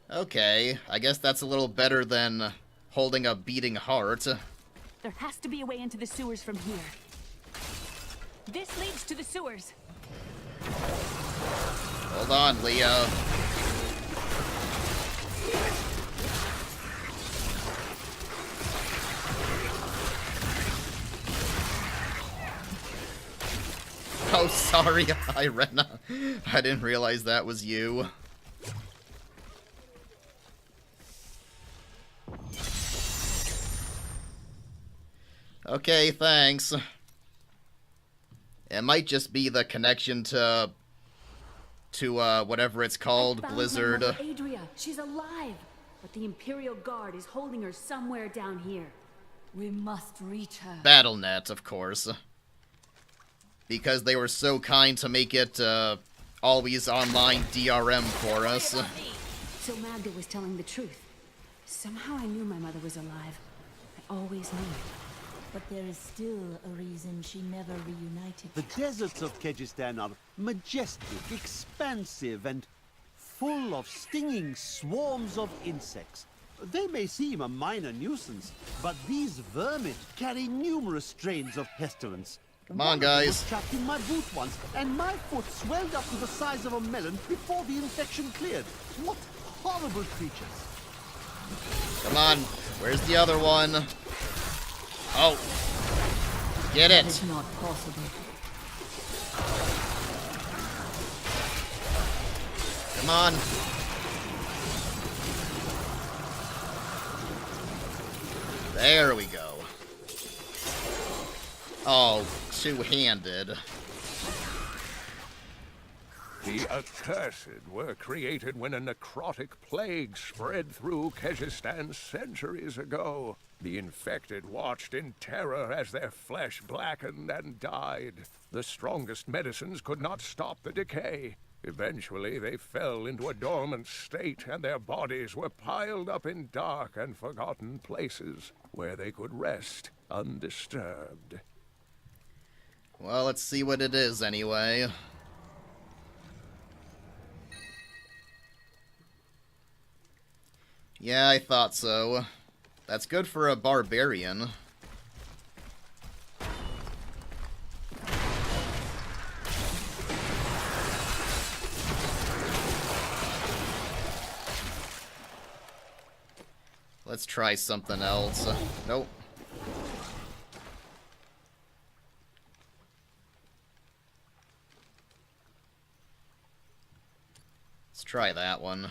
Okay, I guess that's a little better than holding a beating heart. There has to be a way into the sewers from here. This leads to the sewers. Hold on, Leo. Oh, sorry, Irena. I didn't realize that was you. Okay, thanks. It might just be the connection to whatever it's called, Blizzard. My mother, Adria, she's alive, but the Imperial Guard is holding her somewhere down here. We must reach her. BattleNet, of course. Because they were so kind to make it always online DRM for us. So Magda was telling the truth. Somehow I knew my mother was alive. I always knew. But there is still a reason she never reunited. The deserts of Kyrgyzstan are majestic, expansive, and full of stinging swarms of insects. They may seem a minor nuisance, but these vermin carry numerous strains of pestilence. Come on, guys. Was trapped in my boot once, and my foot swelled up to the size of a melon before the infection cleared. What horrible creatures! Come on, where's the other one? Oh, get it! It's not possible. Come on. There we go. Oh, two-handed. The accursed were created when a necrotic plague spread through Kyrgyzstan centuries ago. The infected watched in terror as their flesh blackened and died. The strongest medicines could not stop the decay. Eventually, they fell into a dormant state, and their bodies were piled up in dark and forgotten places, where they could rest undisturbed. Well, let's see what it is anyway. Yeah, I thought so. That's good for a barbarian. Let's try something else. Nope. Let's try that one.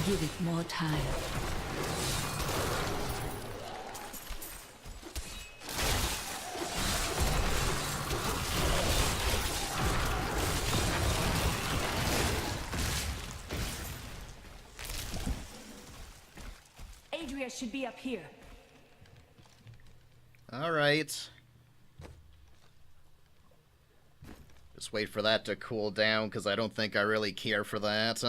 Give it more time. Adria should be up here. All right. Just wait for that to cool down, because I don't think I really care for that.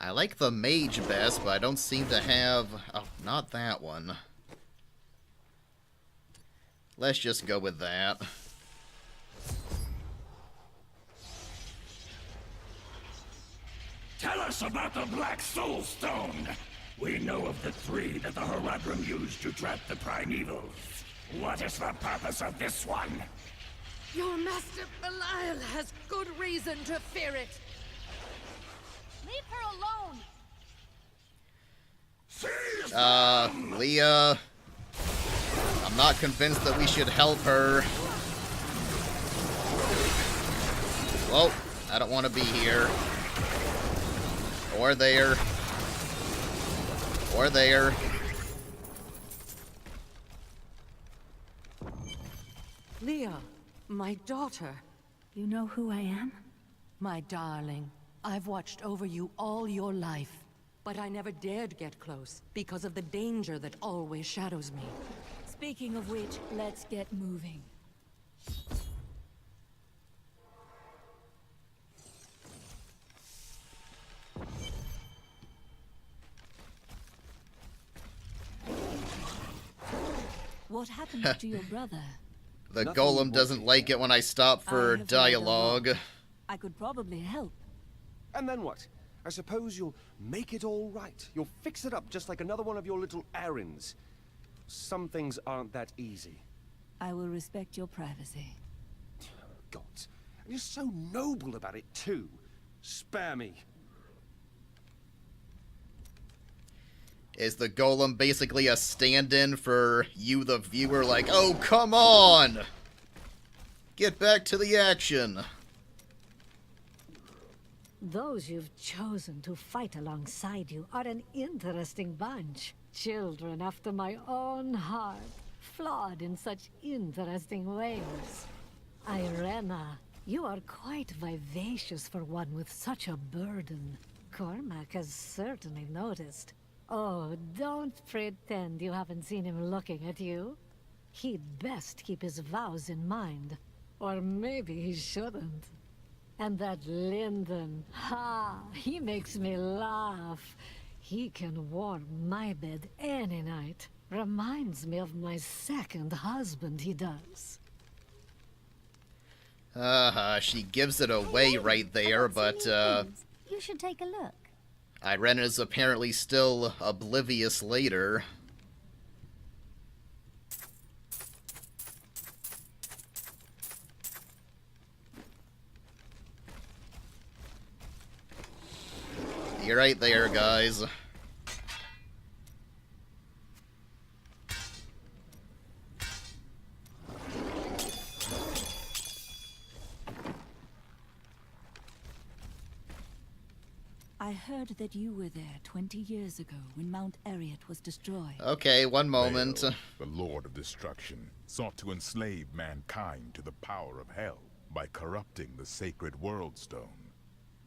I like the mage best, but I don't seem to have... Oh, not that one. Let's just go with that. Tell us about the Black Soulstone. We know of the 3 that the Horadrim used to trap the primeval. What is the purpose of this one? Your master Belial has good reason to fear it. Leave her alone! Leah... I'm not convinced that we should help her. Well, I don't want to be here. Or there. Or there. Leah, my daughter. You know who I am? My darling, I've watched over you all your life. But I never dared get close because of the danger that always shadows me. Speaking of which, let's get moving. What happened to your brother? The golem doesn't like it when I stop for dialogue. I could probably help. And then what? I suppose you'll make it all right. You'll fix it up just like another one of your little errands. Some things aren't that easy. I will respect your privacy. God, you're so noble about it too. Spare me. Is the golem basically a stand-in for you, the viewer? Like, oh, come on! Get back to the action. Those you've chosen to fight alongside you are an interesting bunch. Children after my own heart, flawed in such interesting ways. Irena, you are quite vivacious for one with such a burden. Cormac has certainly noticed. Oh, don't pretend you haven't seen him looking at you. He'd best keep his vows in mind. Or maybe he shouldn't. And that Lyndon, he makes me laugh. He can warm my bed any night. Reminds me of my second husband, he does. She gives it away right there, but, You should take a look. Irena's apparently still oblivious later. You're right there, guys. I heard that you were there 20 years ago when Mount Ariat was destroyed. Okay, one moment. Baal, the Lord of Destruction, sought to enslave mankind to the power of hell by corrupting the sacred World Stone.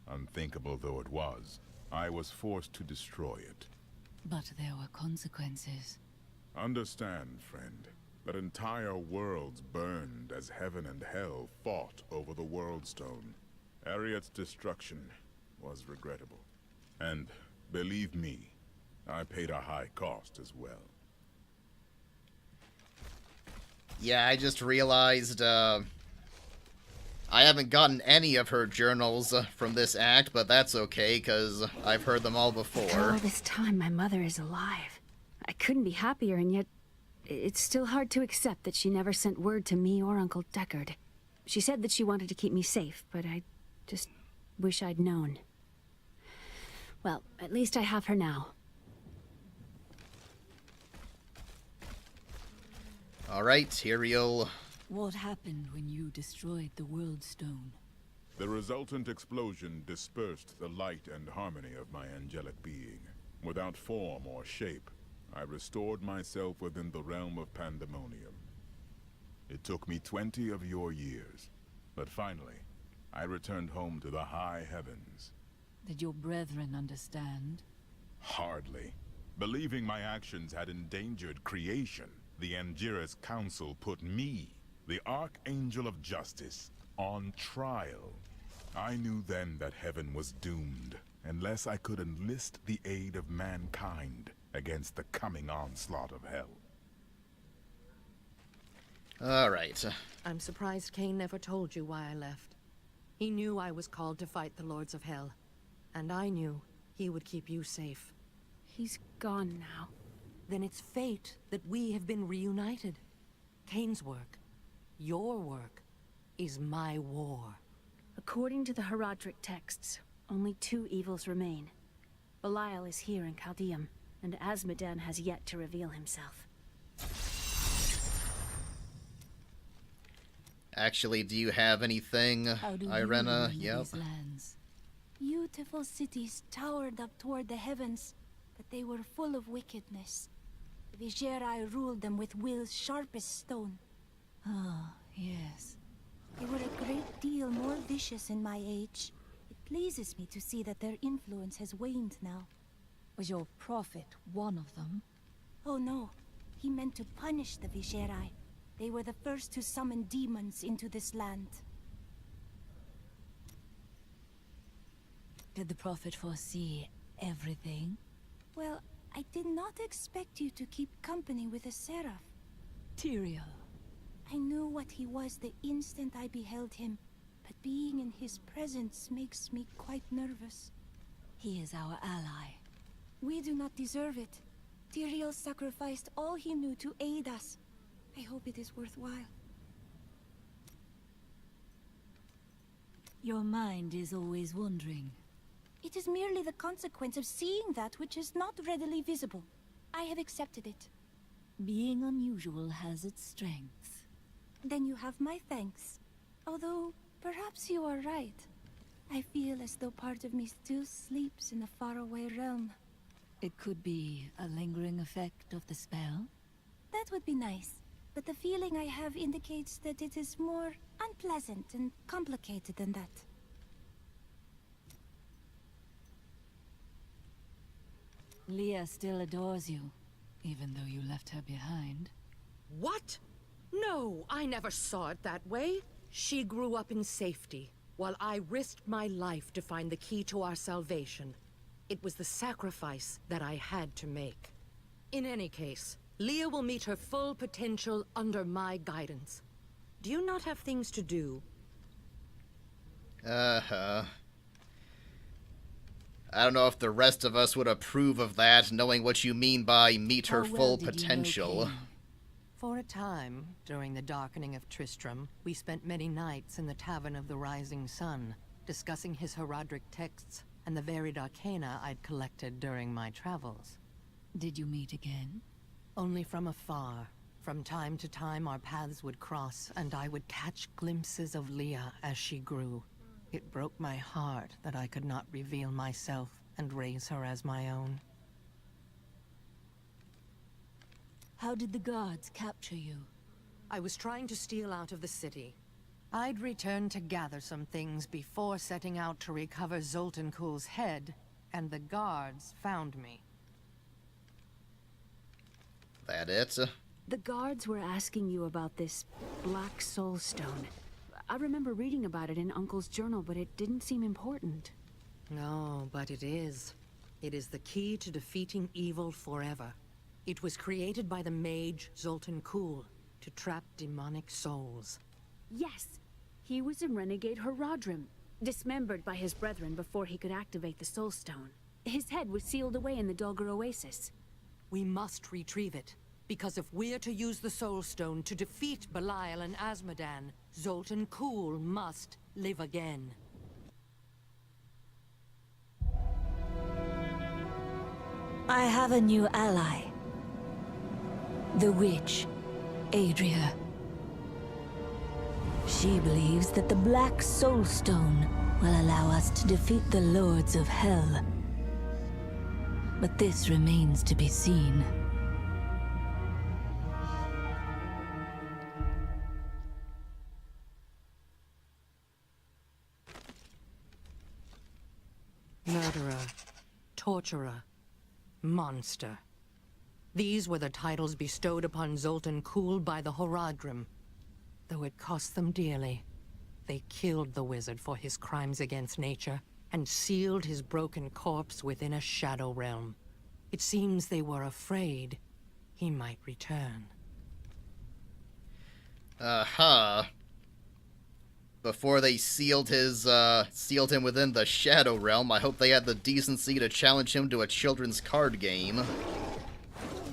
Unthinkable though it was, I was forced to destroy it. But there were consequences. Understand, friend, that entire worlds burned as heaven and hell fought over the World Stone. Ariat's destruction was regrettable. And, believe me, I paid a high cost as well. Yeah, I just realized, I haven't gotten any of her journals from this act, but that's okay, because I've heard them all before. After all this time, my mother is alive. I couldn't be happier, and yet it's still hard to accept that she never sent word to me or Uncle Deckard. She said that she wanted to keep me safe, but I just wish I'd known. Well, at least I have her now. Alright, Tyrael. What happened when you destroyed the World Stone? The resultant explosion dispersed the light and harmony of my angelic being. Without form or shape, I restored myself within the realm of pandemonium. It took me 20 of your years, but finally, I returned home to the high heavens. Did your brethren understand? Hardly. Believing my actions had endangered creation, the Angiras Council put me, the Archangel of Justice, on trial. I knew then that heaven was doomed, unless I could enlist the aid of mankind against the coming onslaught of hell. Alright. I'm surprised Cain never told you why I left. He knew I was called to fight the Lords of Hell, and I knew he would keep you safe. He's gone now. Then it's fate that we have been reunited. Cain's work, your work, is my war. According to the Herodric texts, only 2 evils remain. Belial is here in Chaldeum, and Azmodan has yet to reveal himself. Actually, do you have anything, Irena? Yep. Beautiful cities towered up toward the heavens, but they were full of wickedness. The Vigerai ruled them with will's sharpest stone. Ah, yes. They were a great deal more vicious in my age. It pleases me to see that their influence has waned now. Was your prophet one of them? Oh no, he meant to punish the Vigerai. They were the first to summon demons into this land. Did the prophet foresee everything? Well, I did not expect you to keep company with a seraph. Tyrael. I knew what he was the instant I beheld him, but being in his presence makes me quite nervous. He is our ally. We do not deserve it. Tyrael sacrificed all he knew to aid us. I hope it is worthwhile. Your mind is always wandering. It is merely the consequence of seeing that which is not readily visible. I have accepted it. Being unusual has its strengths. Then you have my thanks. Although, perhaps you are right. I feel as though part of me still sleeps in a faraway realm. It could be a lingering effect of the spell? That would be nice. But the feeling I have indicates that it is more unpleasant and complicated than that. Leah still adores you, even though you left her behind. What? No, I never saw it that way. She grew up in safety, while I risked my life to find the key to our salvation. It was the sacrifice that I had to make. In any case, Leah will meet her full potential under my guidance. Do you not have things to do? I don't know if the rest of us would approve of that, knowing what you mean by meet her full potential. For a time, during the darkening of Tristram, we spent many nights in the Tavern of the Rising Sun, discussing his Herodric texts and the varied arcana I'd collected during my travels. Did you meet again? Only from afar. From time to time our paths would cross, and I would catch glimpses of Leah as she grew. It broke my heart that I could not reveal myself and raise her as my own. How did the guards capture you? I was trying to steal out of the city. I'd returned to gather some things before setting out to recover Zoltan Kuhl's head, and the guards found me. That it? The guards were asking you about this Black Soulstone. I remember reading about it in Uncle's journal, but it didn't seem important. No, but it is. It is the key to defeating evil forever. It was created by the mage Zoltan Kuhl to trap demonic souls. Yes, he was a renegade Horadrim, dismembered by his brethren before he could activate the Soulstone. His head was sealed away in the Dogger Oasis. We must retrieve it, because if we're to use the Soulstone to defeat Belial and Azmodan, Zoltan Kulle must live again. I have a new ally. The witch, Adria. She believes that the Black Soulstone will allow us to defeat the Lords of Hell. But this remains to be seen. Murderer, torturer, monster. These were the titles bestowed upon Zoltan Kulle by the Horadrim. Though it cost them dearly, they killed the wizard for his crimes against nature and sealed his broken corpse within a shadow realm. It seems they were afraid he might return. Before they sealed him within the Shadow Realm, I hope they had the decency to challenge him to a children's card game.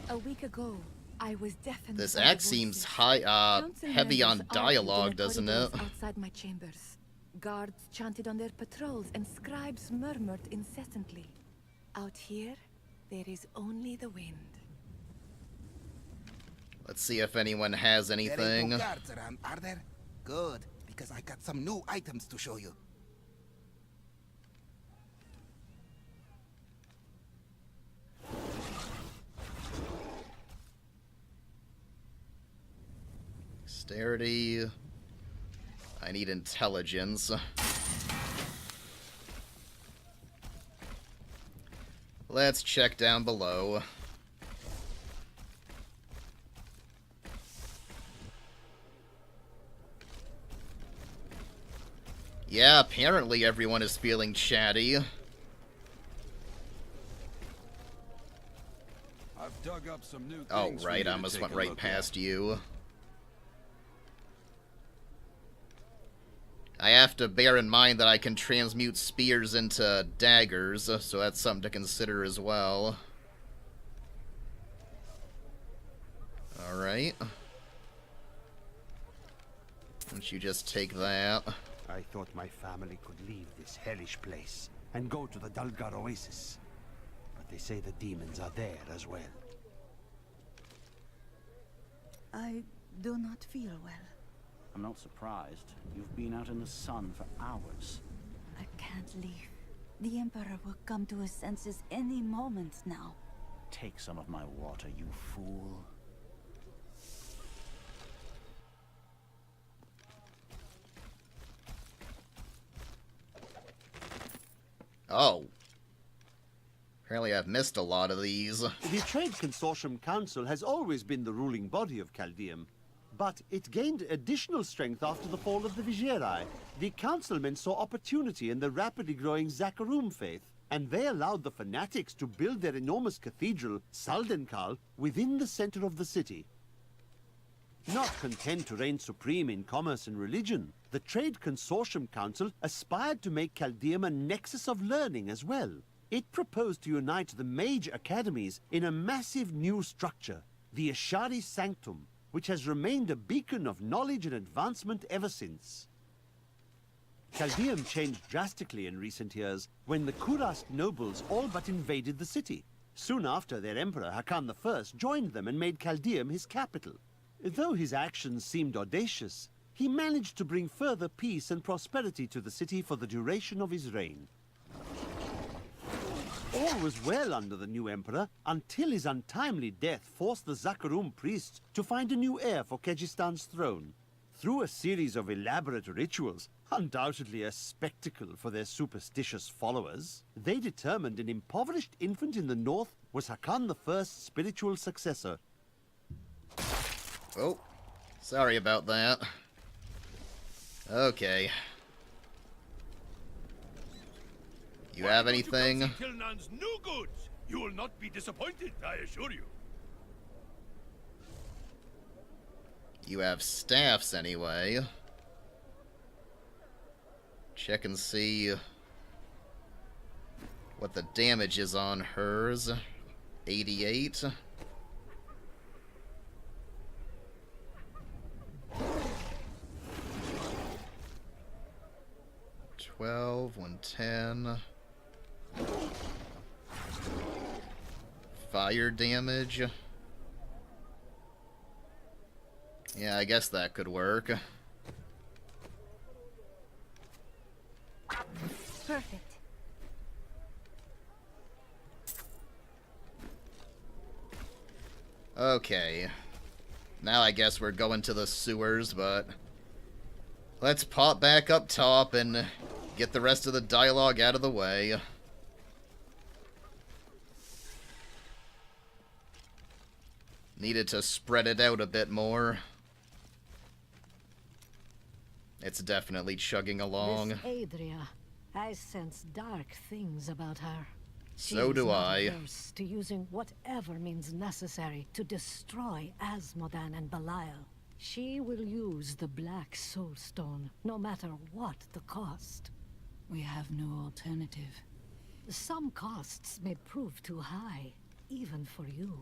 A week ago, I was deafened. This by act the seems voices. heavy on Council members argued in dialogue, the doesn't it? corridors outside my chambers. Guards chanted on their patrols, and scribes murmured incessantly. Out here, there is only the wind. Let's see if anyone has There anything. ain't no guards around, are there? Good, because I got some new items to show you. Dexterity. I need intelligence. Let's check down below. Yeah, apparently everyone is feeling chatty. I've dug up some new Oh, things for right, you I to almost take went a right look past you. I have to bear in mind that I can transmute spears into daggers, so that's something to consider as well. Alright. Why don't you just take that? I thought my family could leave this hellish place and go to the Dulgar Oasis. But they say the demons are there as well. I do not feel well. I'm not surprised. You've been out in the sun for hours. I can't leave. The Emperor will come to his senses any moment now. Take some of my water, you fool. Oh. Apparently I've missed a lot of these. The Trade Consortium Council has always been the ruling body of Chaldeum, but it gained additional strength after the fall of the Vigerai. The councilmen saw opportunity in the rapidly growing Zakarum faith, and they allowed the fanatics to build their enormous cathedral, Saldenkal, within the center of the city. Not content to reign supreme in commerce and religion, the Trade Consortium Council aspired to make Chaldeum a nexus of learning as well. It proposed to unite the mage academies in a massive new structure, the Ashari Sanctum, which has remained a beacon of knowledge and advancement ever since. Chaldeum changed drastically in recent years when the Kurast nobles all but invaded the city. Soon after, their emperor, Hakan I, joined them and made Chaldeum his capital. Though his actions seemed audacious, he managed to bring further peace and prosperity to the city for the duration of his reign. All was well under the new emperor until his untimely death forced the Zakarum priests to find a new heir for Kejistan's throne. Through a series of elaborate rituals, undoubtedly a spectacle for their superstitious followers, they determined an impoverished infant in the north was Hakan I's spiritual successor. Oh, sorry about that. Okay. You have anything? Kilnan's new goods. You will not be disappointed, I assure you. You have staffs anyway. Check and see what the damage is on hers. 88. 12, 110. Fire damage. Yeah, I guess that could work. Perfect. Okay. Now I guess we're going to the sewers, but let's pop back up top and get the rest of the dialogue out of the way. Needed to spread it out a bit more. It's definitely chugging along. This Adria, I sense dark things about her. So do I. She is not averse to using whatever means necessary to destroy Asmodan and Belial. She will use the Black Soulstone, no matter what the cost. We have no alternative. Some costs may prove too high, even for you.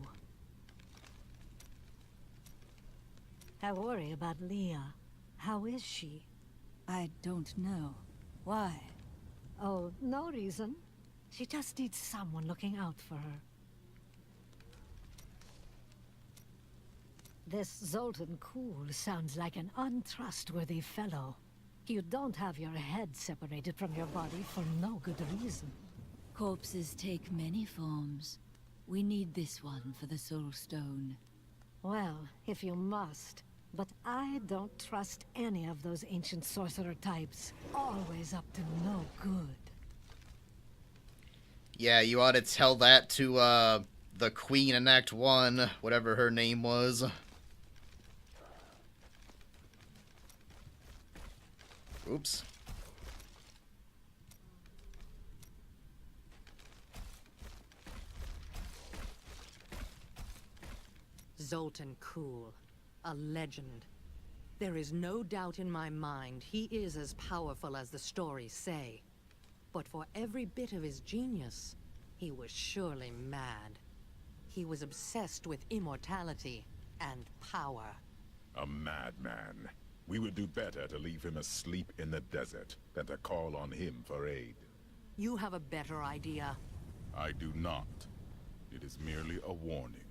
I worry about Leah. How is she? I don't know. Why? Oh, no reason. She just needs someone looking out for her. This Zoltan Kuhl sounds like an untrustworthy fellow. You don't have your head separated from your body for no good reason. Corpses take many forms. We need this one for the Soulstone. Well, if you must. But I don't trust any of those ancient sorcerer types. Always up to no good. Yeah, you ought to tell that to, the Queen in Act 1, whatever her name was. Oops. Zoltan Kuhl, a legend. There is no doubt in my mind he is as powerful as the stories say. But for every bit of his genius, he was surely mad. He was obsessed with immortality and power. A madman. We would do better to leave him asleep in the desert than to call on him for aid. You have a better idea. I do not. It is merely a warning.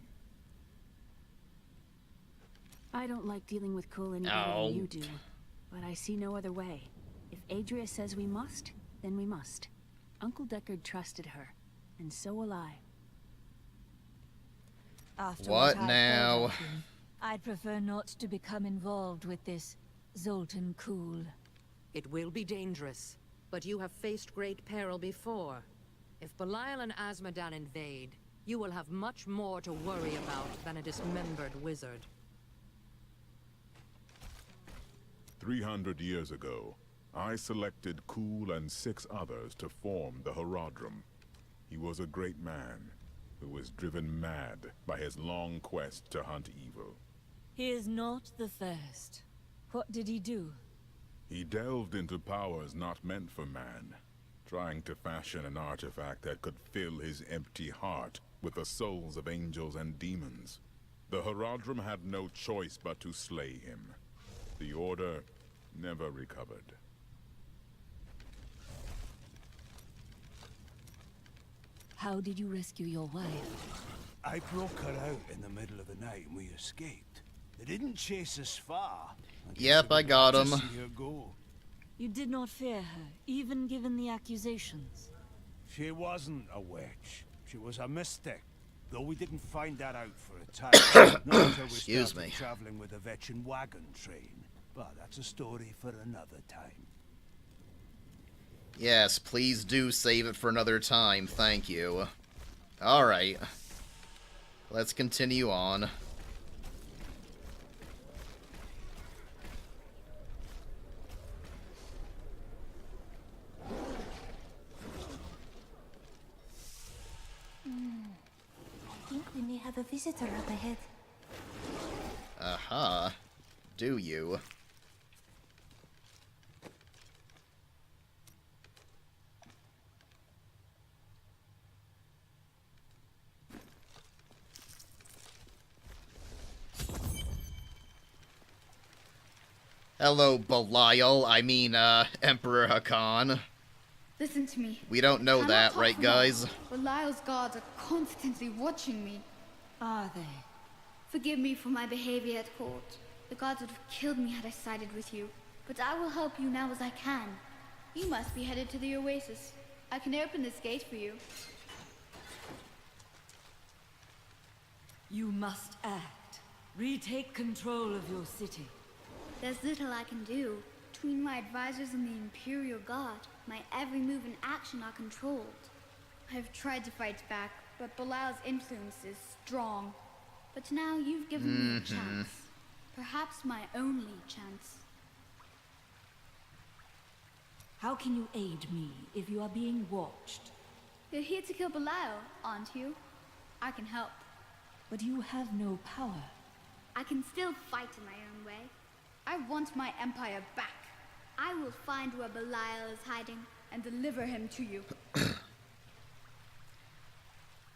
I don't like dealing with Kuhl any better than you do, but I see no other way. If Adria says we must, then we must. Uncle Deckard trusted her, and so will I. After What I've now? heard of him, I'd prefer not to become involved with this Zoltan Kuhl. It will be dangerous, but you have faced great peril before. If Belial and Asmodan invade, you will have much more to worry about than a dismembered wizard. 300 years ago, I selected Kuhl and 6 others to form the Horadrim. He was a great man who was driven mad by his long quest to hunt evil. He is not the first. What did he do? He delved into powers not meant for man, trying to fashion an artifact that could fill his empty heart with the souls of angels and demons. The Horadrim had no choice but to slay him. The Order never recovered. How did you rescue your wife? I broke her out in the middle of the night and we escaped. They didn't chase us far. Yep, I got him. You did not fear her, even given the accusations. She wasn't a witch. She was a mystic. Though we didn't find that out for a time. Not until we Excuse started me. traveling with the Vetchin wagon train. But that's a story for another time. Yes, please do save it for another time, thank you. Alright. Let's continue on. I think we may have a visitor up ahead. Aha. do you? Hello, Belial. I mean, Emperor Hakan. Listen to me. We don't know that, right, guys? Belial's guards are constantly watching me. Are they? Forgive me for my behavior at court. The gods would have killed me had I sided with you. But I will help you now as I can. You must be headed to the Oasis. I can open this gate for you. You must act. Retake control of your city. There's little I can do. Between my advisors and the Imperial Guard, my every move and action are controlled. I've tried to fight back, but Belial's influence is strong. But now you've given me a chance. Perhaps my only chance. How can you aid me if you are being watched? You're here to kill Belial, aren't you? I can help. But you have no power. I can still fight in my own way. I want my empire back. I will find where Belial is hiding and deliver him to you.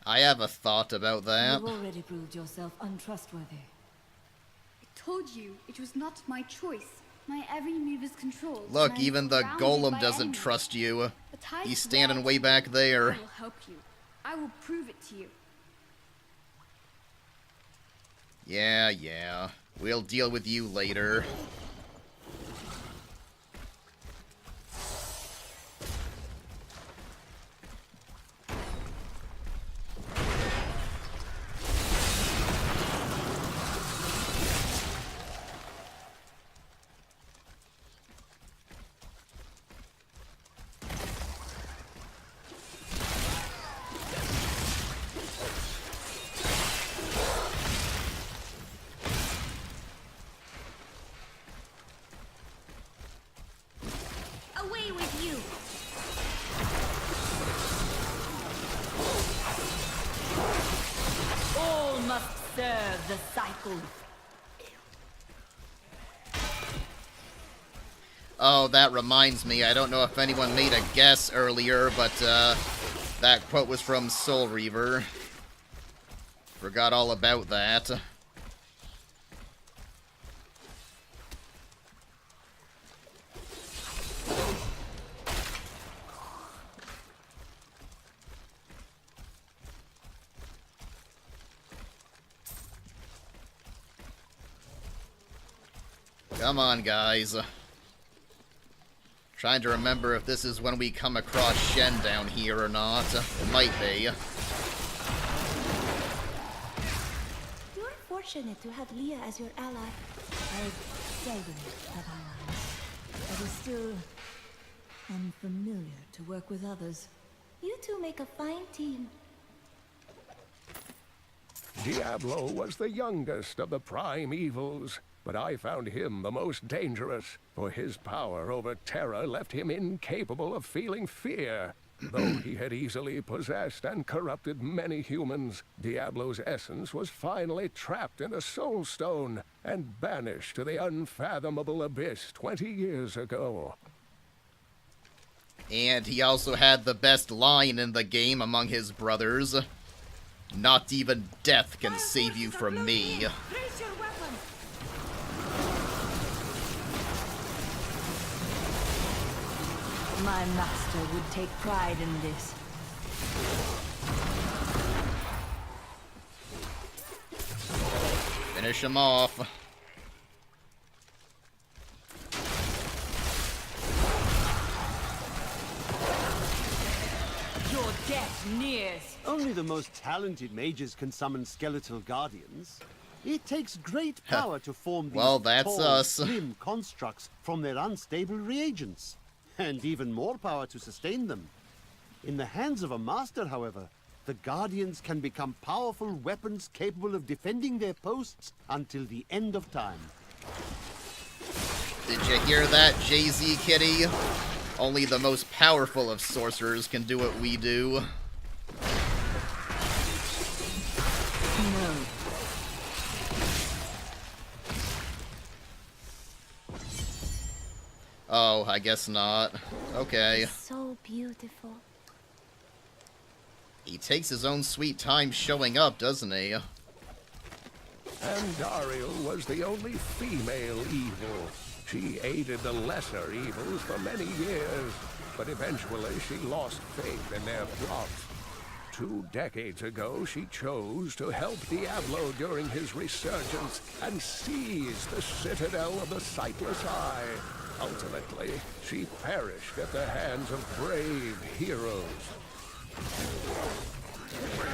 I have a thought about that. You've already proved yourself untrustworthy. I told you it was not my choice. My every move is controlled. Look, even the golem doesn't trust you. He's standing way back there. I will help you. I will prove it to you. Yeah. We'll deal with you later. Away with you! All must serve the cycle. Oh, that reminds me. I don't know if anyone made a guess earlier, but that quote was from Soul Reaver. Forgot all about that. Come on, guys. Trying to remember if this is when we come across Shen down here or not. It might be. You're fortunate to have Leah as your ally. I seldom have allies. It is still unfamiliar to work with others. You two make a fine team. Diablo was the youngest of the prime evils, but I found him the most dangerous, for his power over Terra left him incapable of feeling fear. Though he had easily possessed and corrupted many humans, Diablo's essence was finally trapped in a Soulstone and banished to the unfathomable abyss 20 years ago. And he also had the best line in the game among his brothers. Not even death can save you from me. Raise your weapon! My master would take pride in this. Finish him off. Your death nears. Only the most talented mages can summon skeletal guardians. It takes great power to form these Well, that's tall, us. slim constructs from their unstable reagents. And even more power to sustain them. In the hands of a master, however, the guardians can become powerful weapons capable of defending their posts until the end of time. Did you hear that, JZKitty? Only the most powerful of sorcerers can do what we do. No. Oh, I guess not. Okay. So beautiful. He takes his own sweet time showing up, doesn't he? And Dariel was the only female evil. She aided the lesser evils for many years, but eventually she lost faith in their plot. 2 decades ago, she chose to help Diablo during his resurgence and seize the citadel of the Sightless Eye. Ultimately, she perished at the hands of brave heroes.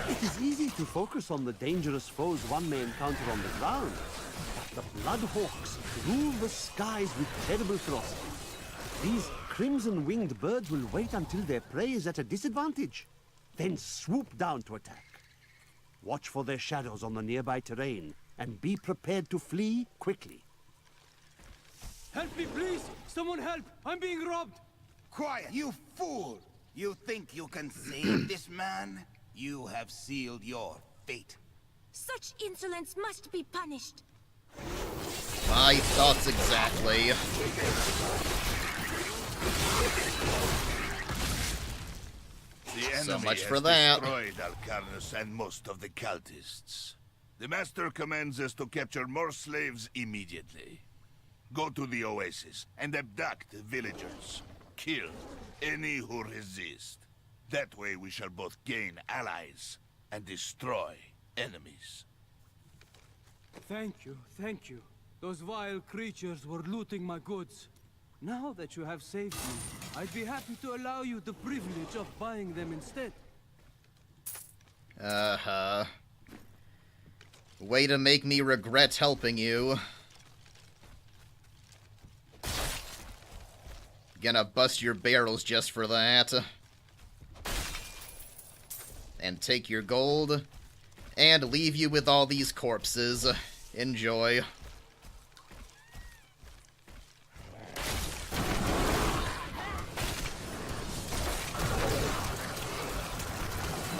It is easy to focus on the dangerous foes one may encounter on the ground. But the Bloodhawks rule the skies with terrible ferocity. These crimson-winged birds will wait until their prey is at a disadvantage, then swoop down to attack. Watch for their shadows on the nearby terrain, and be prepared to flee quickly. Help me, please! Someone help! I'm being robbed! Quiet, you fool! You think you can save this man? You have sealed your fate. Such insolence must be punished. My thoughts exactly. The enemy So much has for that. destroyed Alcarnus and most of the cultists. The Master commands us to capture more slaves immediately. Go to the oasis and abduct the villagers. Kill any who resist. That way we shall both gain allies and destroy enemies. Thank you, thank you. Those vile creatures were looting my goods. Now that you have saved me, I'd be happy to allow you the privilege of buying them instead. Uh-huh. Way to make me regret helping you. Gonna bust your barrels just for that. And take your gold. And leave you with all these corpses. Enjoy.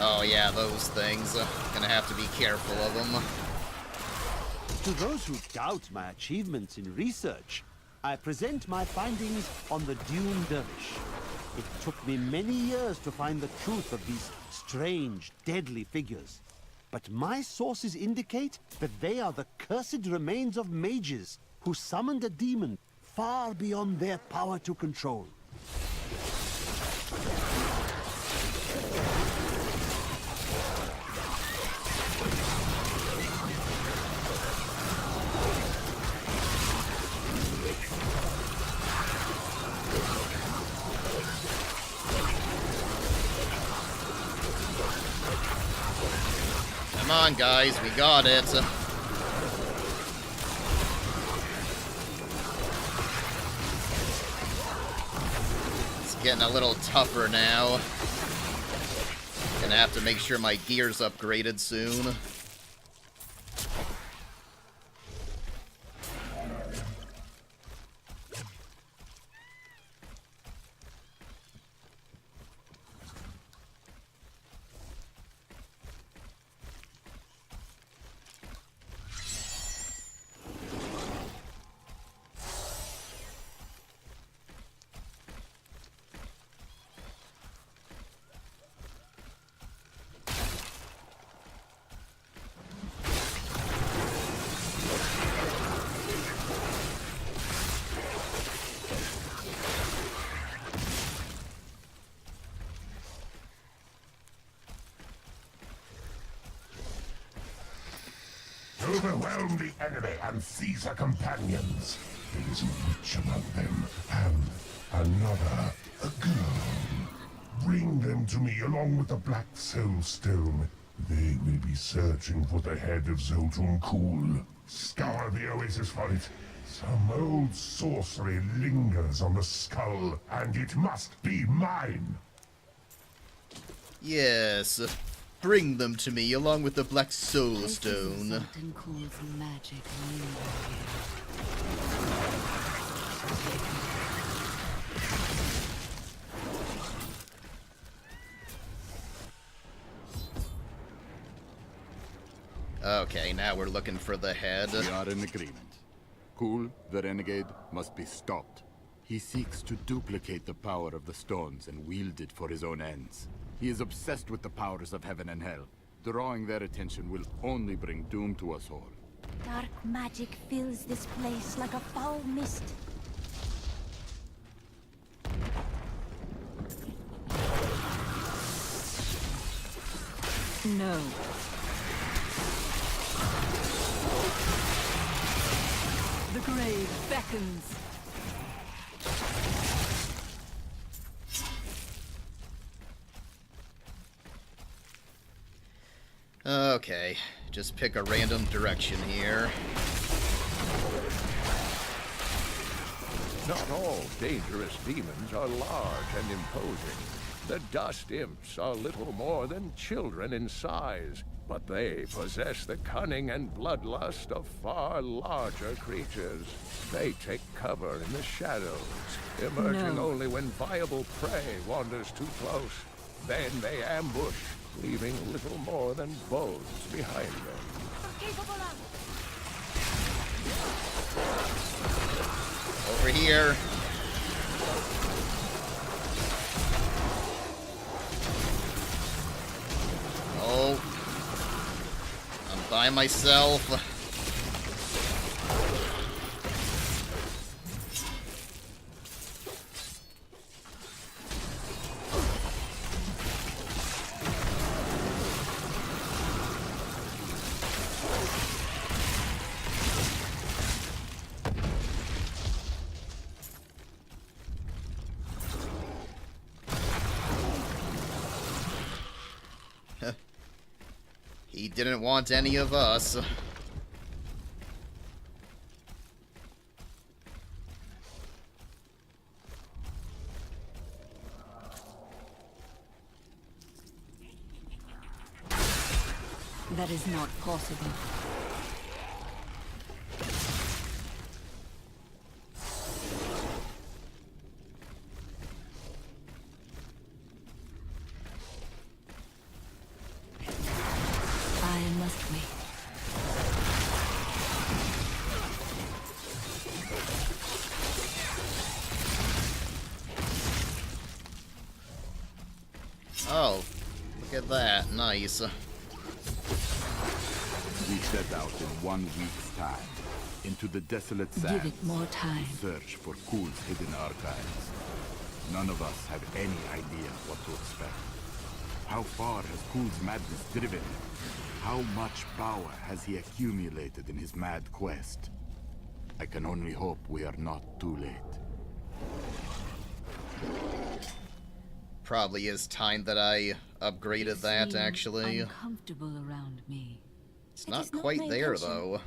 Oh yeah, those things. Gonna have to be careful of them. To those who doubt my achievements in research, I present my findings on the Dune Dervish. It took me many years to find the truth of these strange, deadly figures. But my sources indicate that they are the cursed remains of mages who summoned a demon far beyond their power to control. Come on, guys, we got it. It's getting a little tougher now. Gonna have to make sure my gear's upgraded soon. Overwhelm the enemy and seize her companions. There is a witch among them, and another, a girl. Bring them to me along with the Black Soulstone. They will be searching for the head of Zoltun Kuul. Scour the oasis for it. Some old sorcery lingers on the skull, and it must be mine. Yes. Bring them to me along with the Black Soulstone. Zoltun Kuul's magic linger here. Okay, now we're looking for the head. We are in agreement. Kuul, the renegade, must be stopped. He seeks to duplicate the power of the stones and wield it for his own ends. He is obsessed with the powers of heaven and hell. Drawing their attention will only bring doom to us all. Dark magic fills this place like a foul mist. No. The grave beckons. Okay, just pick a random direction here. Not all dangerous demons are large and imposing. The dust imps are little more than children in size, but they possess the cunning and bloodlust of far larger creatures. They take cover in the shadows, emerging only when viable prey wanders too close. Then they ambush, leaving little more than bones behind them. Over here. Oh. I'm by myself. He didn't want any of us. That is not possible. Oh, look at that. Nice. We set out in 1 week's time into the desolate sands. Give it more time. Search for Kul's hidden archives. None of us have any idea what to expect. How far has Kul's madness driven him? How much power has he accumulated in his mad quest? I can only hope we are not too late. Probably is time that I upgraded that, actually. Uncomfortable around me. It's not quite there, though.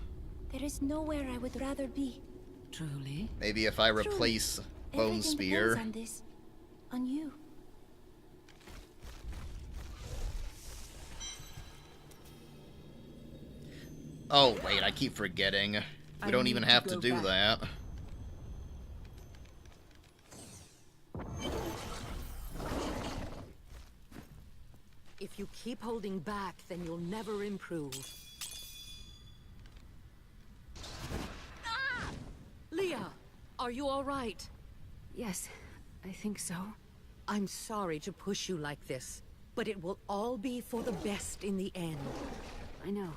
There is nowhere I would rather be. Truly? Maybe if I replace Bone Spear. On this. On you. Oh, wait, I keep forgetting. We don't even have to do that. If you keep holding back, then you'll never improve. Ah! Leah, are you all right? Yes, I think so. I'm sorry to push you like this, but it will all be for the best in the end. I know.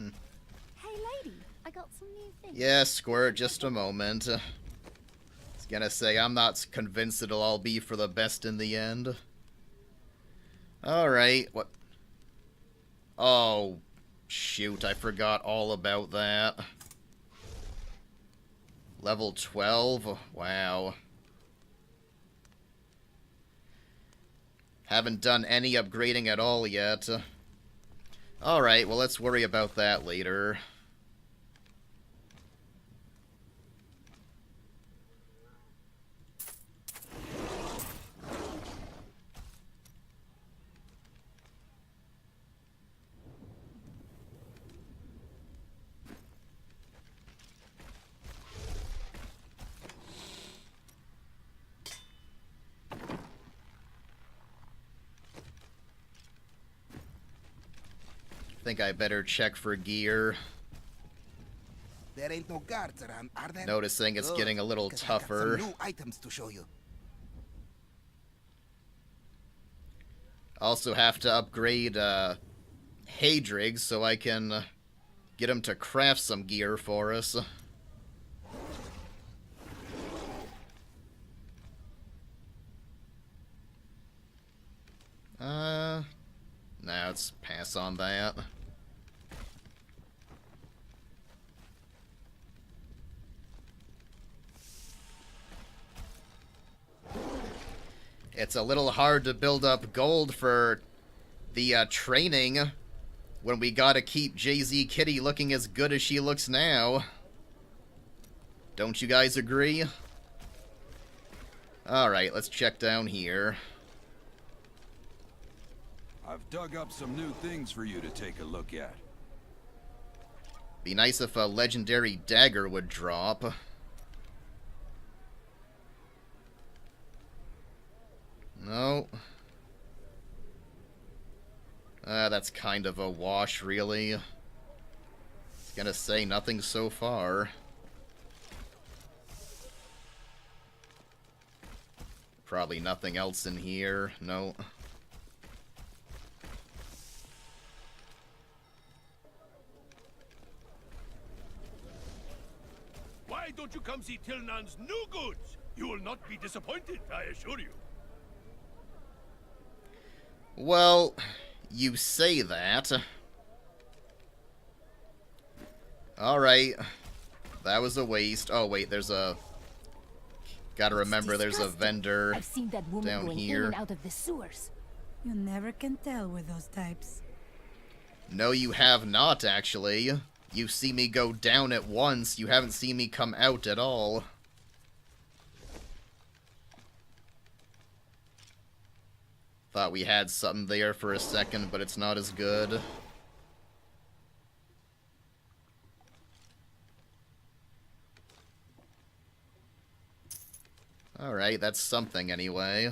Hey, lady, I got some new things. Yeah, Squirt, just a moment. I was gonna say, I'm not convinced it'll all be for the best in the end. Alright, what? Oh, shoot, I forgot all about that. Level 12? Wow. Haven't done any upgrading at all yet. Alright, well, let's worry about that later. I think I better check for gear. There ain't no guards around, are there? Noticing it's Good, getting a little because I got tougher. some new items to show you. Also have to upgrade Hadrig so I can get him to craft some gear for us. Nah, let's pass on that. It's a little hard to build up gold for the training when we gotta keep JZKitty looking as good as she looks now. Don't you guys agree? Alright, let's check down here. I've dug up some new things for you to take a look at. Be nice if a legendary dagger would drop. No. That's kind of a wash, really. I was gonna say nothing so far. Probably nothing else in here. No. Why don't you come see Tilnan's new goods? You will not be disappointed, I assure you. Well, you say that. Alright. That was a waste. Oh, wait, there's a... Gotta remember there's a vendor I've seen that woman down going here. in and out of the sewers. You never can tell with those types. No, you have not, actually. You've seen me go down at once. You haven't seen me come out at all. Thought we had something there for a second, but it's not as good. Alright, that's something anyway.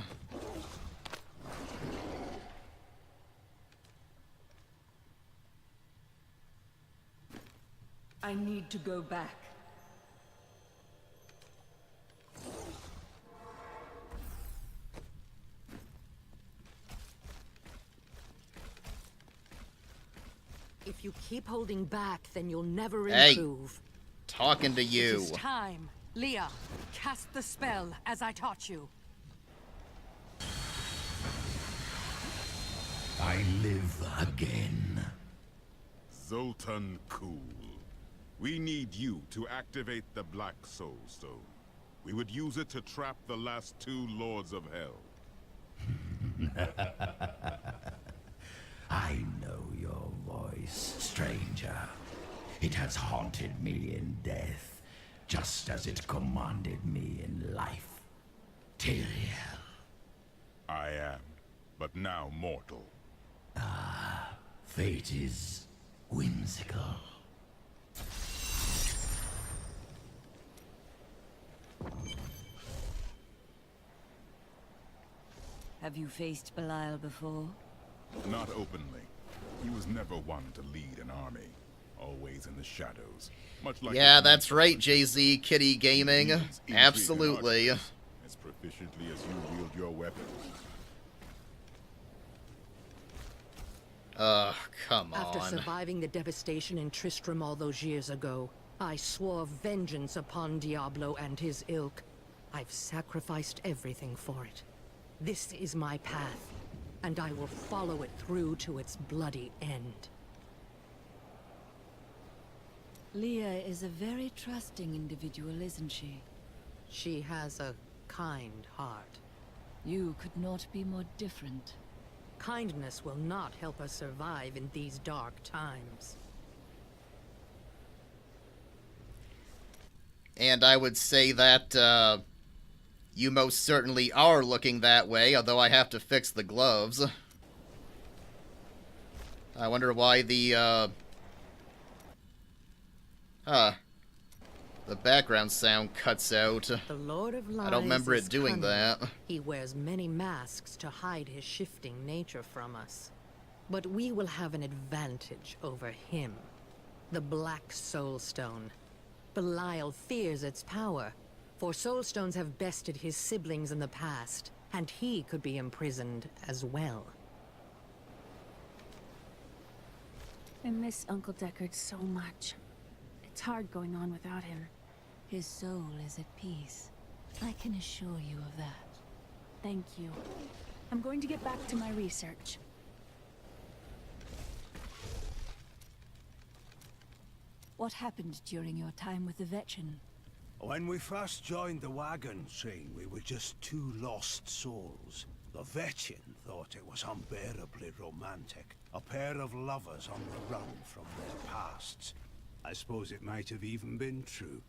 I need to go back. If you keep holding back, then you'll never Hey, improve. talking to you. It is time. Leah, cast the spell as I taught you. I live again. Zoltan Kuhl. We need you to activate the Black Soulstone. We would use it to trap the last two Lords of Hell. I know your voice, stranger. It has haunted me in death, just as it commanded me in life. Tyrael. I am, but now mortal. Fate is whimsical. Have you faced Belial before? Not openly. He was never one to lead an army. Always in the shadows. Much like Yeah, that's right, JZKitty Gaming. Absolutely. As proficiently as you wield your weapons. Come on. After surviving the devastation in Tristram all those years ago, I swore vengeance upon Diablo and his ilk. I've sacrificed everything for it. This is my path, and I will follow it through to its bloody end. Leah is a very trusting individual, isn't she? She has a kind heart. You could not be more different. Kindness will not help us survive in these dark times. And I would say that, you most certainly are looking that way, although I have to fix the gloves. I wonder why the background sound cuts out. The Lord of Lies I don't remember is it doing cunning. that. He wears many masks to hide his shifting nature from us. But we will have an advantage over him. The Black Soulstone. Belial fears its power, for Soulstones have bested his siblings in the past, and he could be imprisoned as well. I miss Uncle Deckard so much. It's hard going on without him. His soul is at peace. I can assure you of that. Thank you. I'm going to get back to my research. What happened during your time with the Vetchin? When we first joined the wagon train, we were just two lost souls. The Vetchin thought it was unbearably romantic. A pair of lovers on the run from their pasts. I suppose it might have even been true.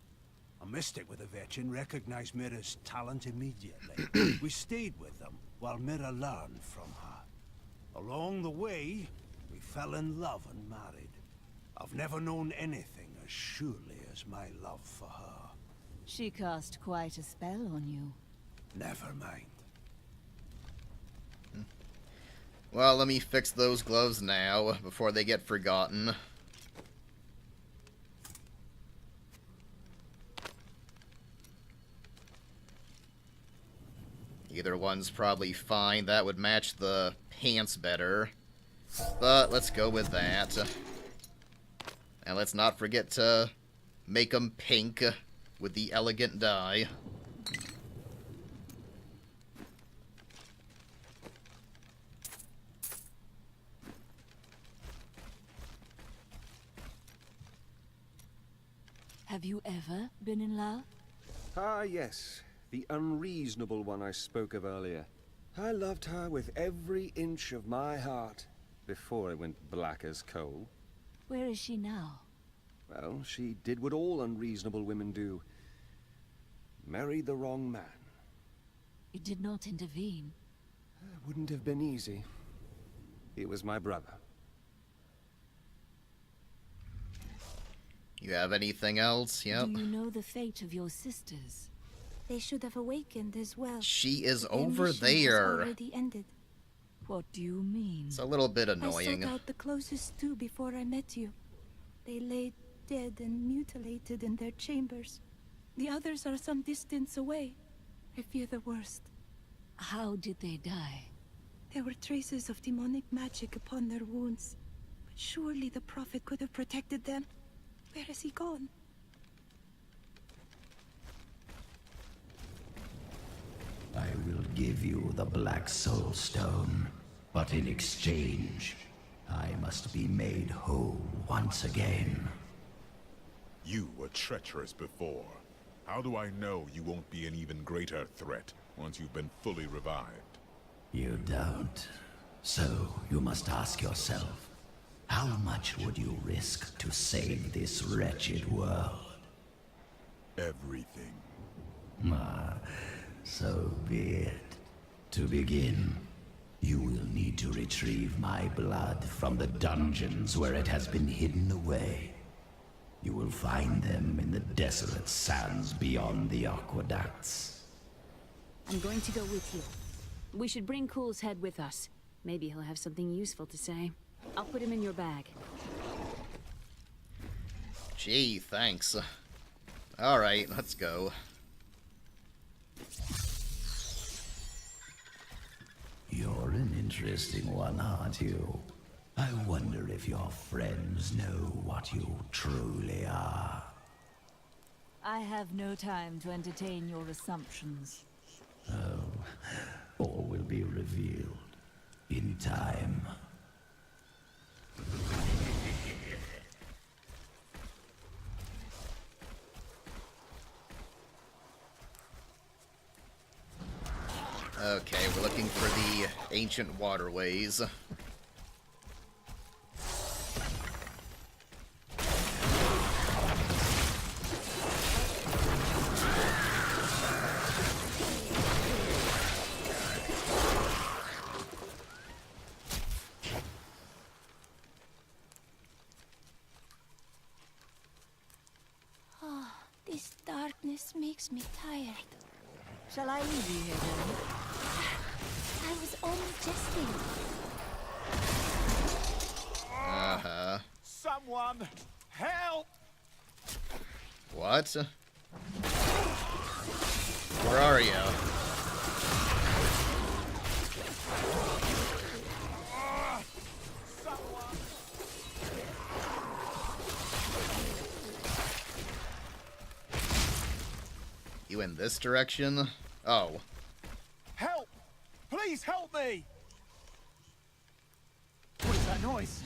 A mystic with the Vetchin recognized Mira's talent immediately. We stayed with them while Mira learned from her. Along the way, we fell in love and married. I've never known anything as surely as my love for her. She cast quite a spell on you. Never mind. Well, let me fix those gloves now, before they get forgotten. Either one's probably fine. That would match the pants better. But let's go with that. And let's not forget to make them pink with the elegant dye. Have you ever been in love? Ah, yes. The unreasonable one I spoke of earlier. I loved her with every inch of my heart before it went black as coal. Where is she now? Well, she did what all unreasonable women do. Married the wrong man. You did not intervene. It wouldn't have been easy. He was my brother. You have anything else? Yep. Do you know the fate of your sisters? They should have awakened as well. She is Their over mission there. has already ended. What do you mean? It's a little bit annoying. I sought out the closest two before I met you. They lay dead and mutilated in their chambers. The others are some distance away. I fear the worst. How did they die? There were traces of demonic magic upon their wounds. But surely the Prophet could have protected them. Where has he gone? I will give you the Black Soulstone, but in exchange, I must be made whole once again. You were treacherous before. How do I know you won't be an even greater threat once you've been fully revived? You don't. So you must ask yourself, how much would you risk to save this wretched world? Everything. So be it. To begin, you will need to retrieve my blood from the dungeons where it has been hidden away. You will find them in the desolate sands beyond the aqueducts. I'm going to go with you. We should bring Cool's head with us. Maybe he'll have something useful to say. I'll put him in your bag. Gee, thanks. Alright, let's go. You're an interesting one, aren't you? I wonder if your friends know what you truly are. I have no time to entertain your assumptions. Oh, all will be revealed in time. Okay, we're looking for the ancient waterways. Oh, this darkness makes me tired. Shall I leave you here then? I was only jesting. Uh-huh. Someone help! What? Where are you? You in this direction? Oh. Help! Please help me! What is that noise?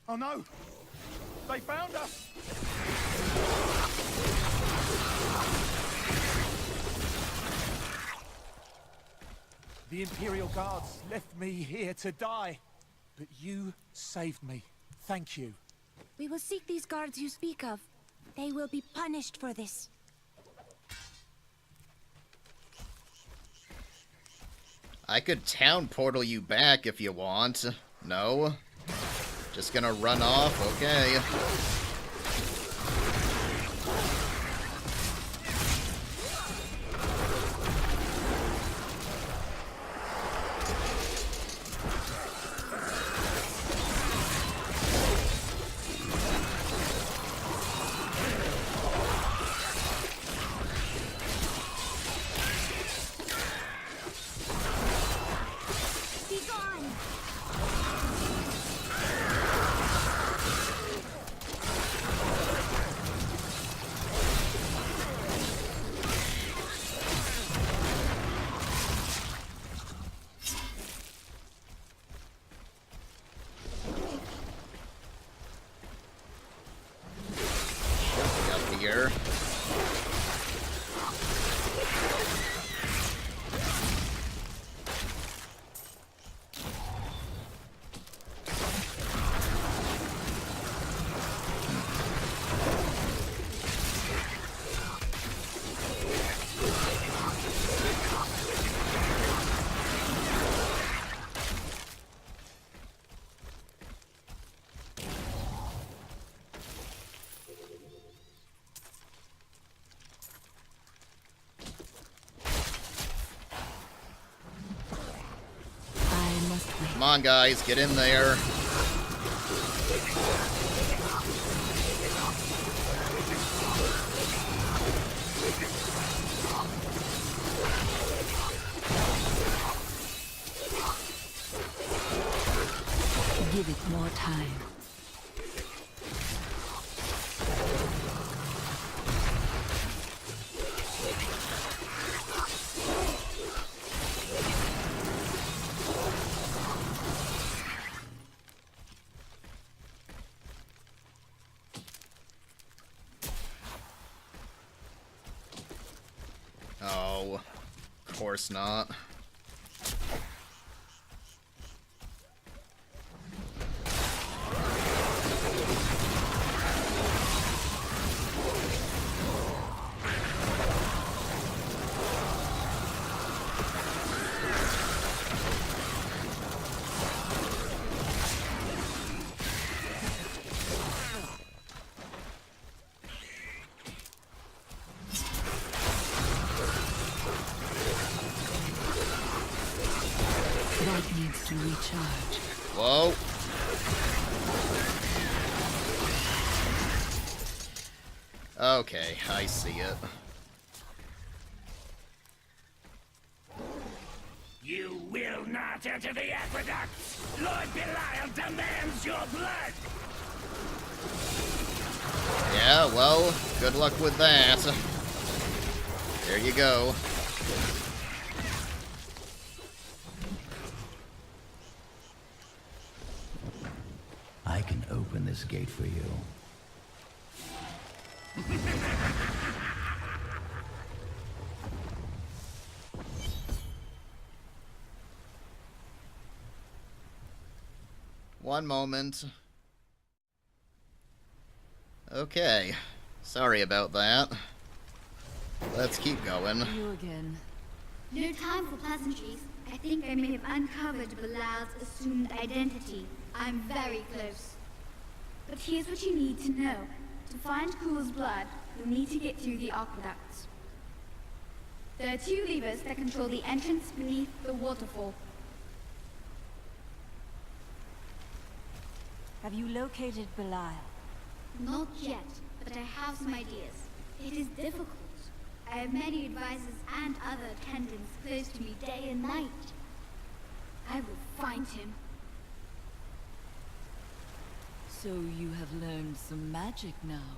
Oh no! They found us! The Imperial Guards left me here to die, but you saved me. Thank you. We will seek these guards you speak of. They will be punished for this. I could town portal you back if you want. No? Just gonna run off? Okay. Here. Come on, guys, get in there. Give it more time. Oh, of course not. That needs to recharge. Whoa. Okay, I see it. You will not enter the aqueduct! Lord Belial demands your blood! Yeah, well, good luck with that. There you go. I can open this gate for you. One moment. Okay. Sorry about that. Let's keep going. You again. No time for pleasantries. I think I may have uncovered Belial's assumed identity. I'm very close. But here's what you need to know. To find Cool's blood, you'll need to get through the aqueducts. There are two levers that control the entrance beneath the waterfall. Have you located Belial? Not yet, but I have some ideas. It is difficult. I have many advisors and other attendants close to me day and night. I will find him. So you have learned some magic now.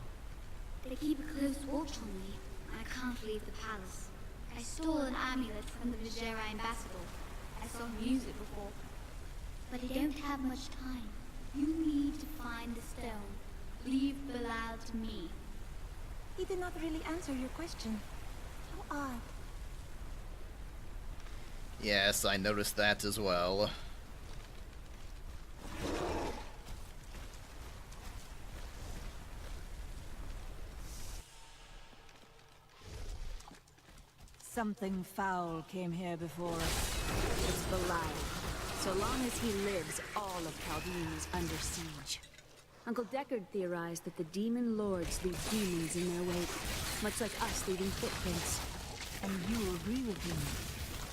They keep a close watch on me. I can't leave the palace. I stole an amulet from the Vizera ambassador. I saw him use it before. But I don't have much time. You need to find the stone. Leave Bilal to me. He did not really answer your question. How odd. Yes, I noticed that as well. Something foul came here before us. It's Bilal. So long as he lives, all of Chaldean is under siege. Uncle Deckard theorized that the demon lords leave demons in their wake, much like us leaving footprints. And you agree with him?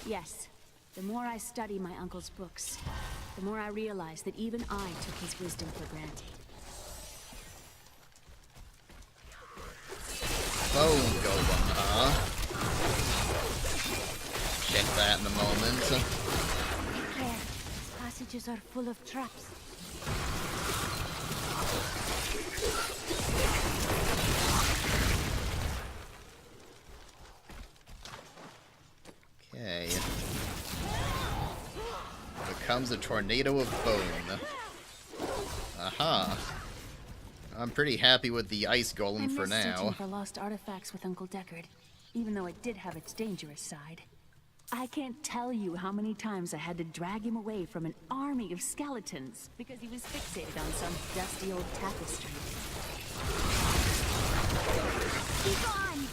Yes. The more I study my uncle's books, the more I realize that even I took his wisdom for granted. Bone golem, huh? Check that in a moment. Take care. These passages are full of traps. Okay. Becomes a tornado of bone. Aha. I'm pretty happy with the ice golem for now. I missed searching for lost artifacts with Uncle Deckard, even though it did have its dangerous side. I can't tell you how many times I had to drag him away from an army of skeletons because he was fixated on some dusty old tapestry. Be gone!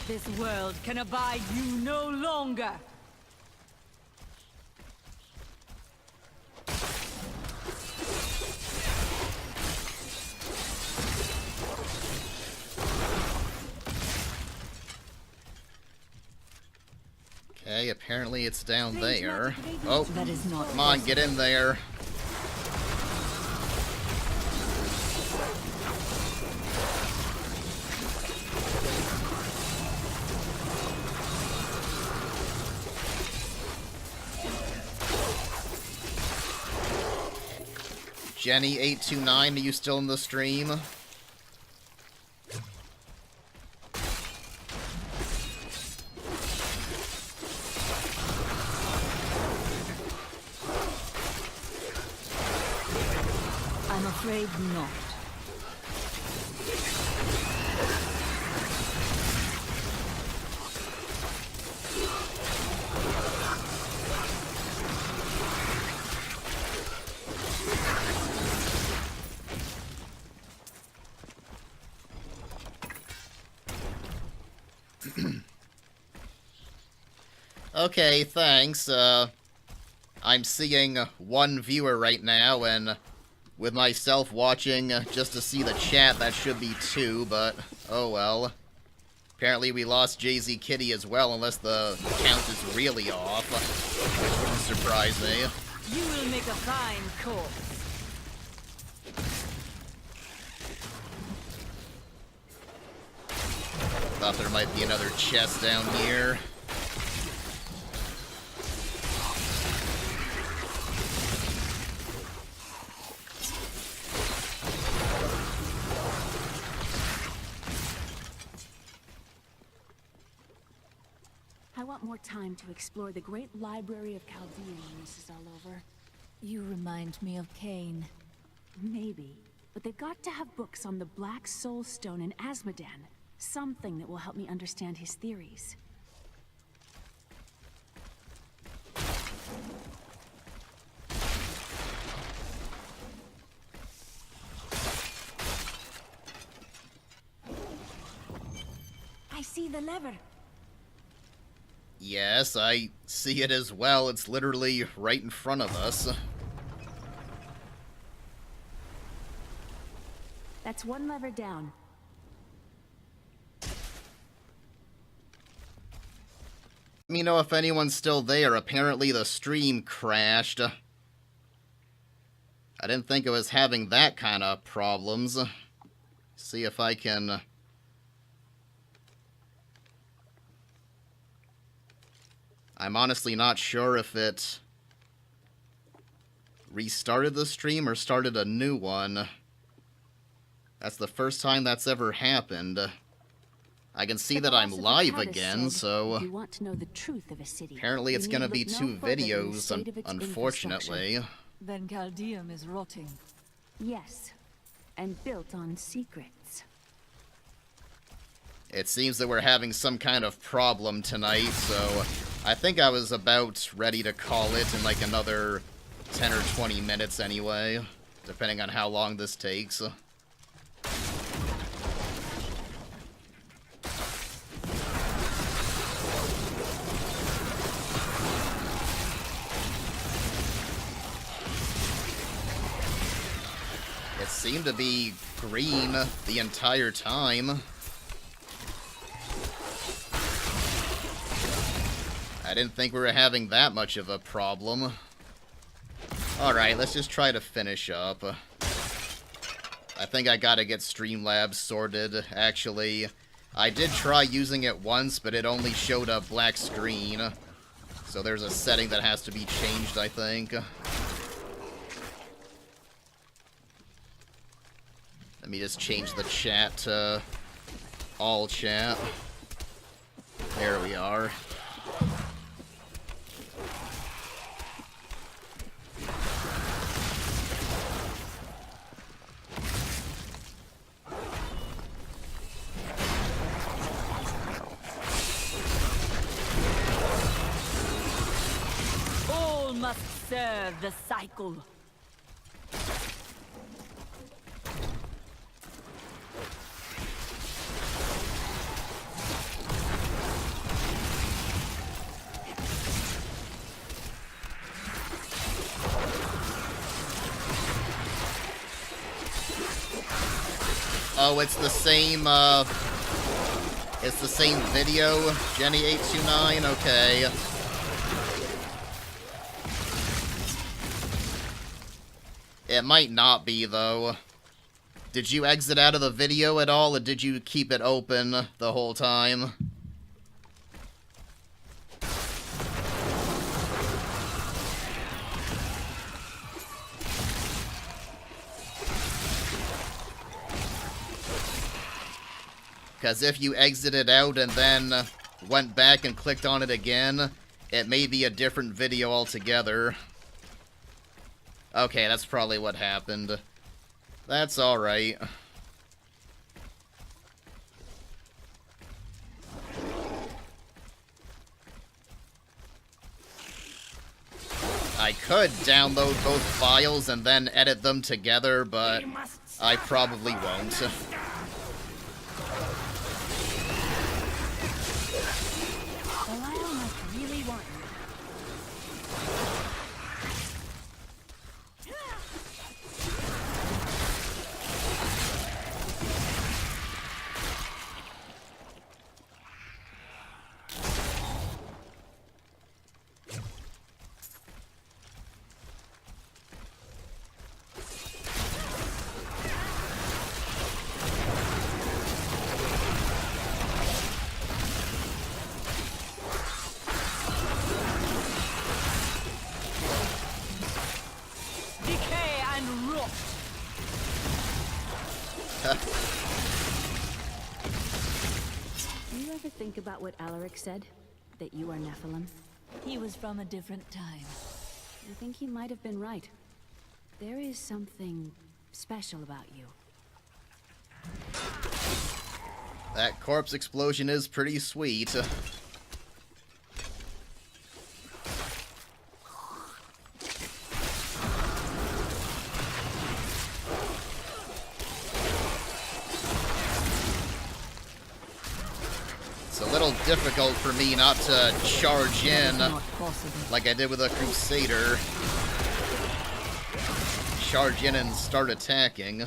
This world can abide you no longer! Okay, apparently it's down there. Oh, come on, get in there. Jenny829, are you still in the stream? I'm afraid not. Okay, thanks. I'm seeing one viewer right now, and with myself watching just to see the chat, that should be two, but oh well. Apparently we lost JZKitty as well, unless the count is really off, which wouldn't surprise me. You will make a fine corpse. Thought there might be another chest down here. I want more time to explore the great library of Chaldean when this is all over. You remind me of Cain. Maybe. But they've got to have books on the Black Soulstone and Asmodan. Something that will help me understand his theories. see the lever? Yes, I see it as well. It's literally right in front of us. That's one lever down. Let me know if anyone's still there. Apparently the stream crashed. I didn't think it was having that kind of problems. See if I can... I'm honestly not sure if it restarted the stream or started a new one. That's the first time that's ever happened. I can see that I'm live again, so... If you want to know the truth of a city, apparently it's gonna be two videos, unfortunately. Then Caldeum is rotting. Yes, and built on secrets. It seems that we're having some kind of problem tonight, so I think I was about ready to call it in like another 10 or 20 minutes anyway, depending on how long this takes. It seemed to be green the entire time. I didn't think we were having that much of a problem. Alright, let's just try to finish up. I think I gotta get Streamlabs sorted, actually. I did try using it once, but it only showed a black screen. So there's a setting that has to be changed, I think. Let me just change the chat to all chat. There we are. All must serve the cycle. Oh, it's the same, it's the same video, Jenny829, okay. It might not be, though. Did you exit out of the video at all, or did you keep it open the whole time? Because if you exited out and then went back and clicked on it again, it may be a different video altogether. Okay, that's probably what happened. That's alright. I could download both files and then edit them together, but I probably won't. Belial must really want me. Decay and rot. Do you ever think about what Alaric said? That you are Nephilim? He was from a different time. I think he might have been right. There is something special about you. That corpse explosion is pretty sweet. little difficult for me not to charge in like I did with a Crusader. Charge in and start attacking.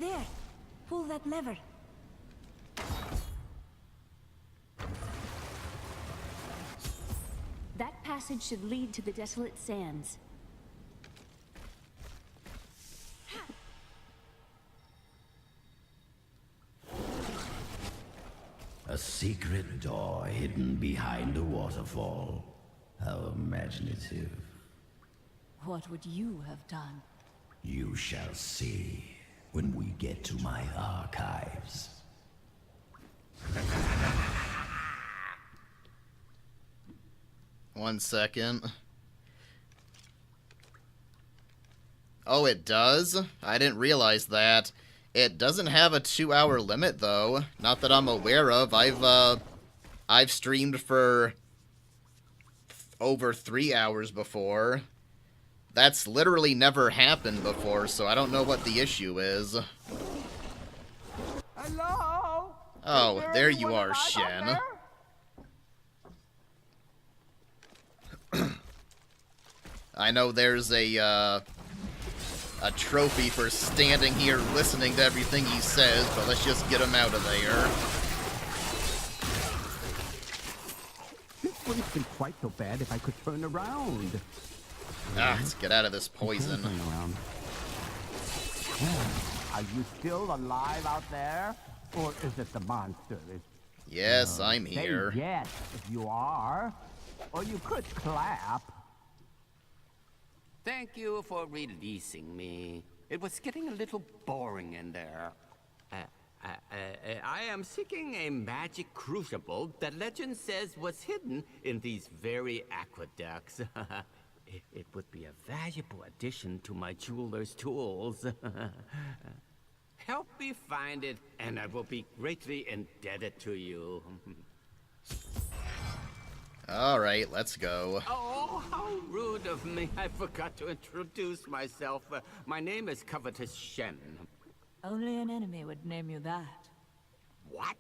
There! Pull that lever. That passage should lead to the Desolate Sands. A secret door hidden behind a waterfall. How imaginative. What would you have done? You shall see when we get to my archives. One second. Oh, it does? I didn't realize that. It doesn't have a 2-hour limit, though. Not that I'm aware of. I've streamed for over 3 hours before. That's literally never happened before, so I don't know what the issue is. Hello? Oh, there you are, Shen. I know there's a trophy for standing here listening to everything he says, but let's just get him out of there. This wouldn't be quite so bad if I could turn around. Ah, let's get out of this poison. Are you still alive out there? Or is it the monster? Yes, I'm here. Say yes, if you are. Or you could clap. Thank you for releasing me. It was getting a little boring in there. I am seeking a magic crucible that legend says was hidden in these very aqueducts. It would be a valuable addition to my jeweler's tools. Help me find it, and I will be greatly indebted to you. Alright, let's go. Oh, how rude of me. I forgot to introduce myself. My name is Covetous Shen. Only an enemy would name you that. What?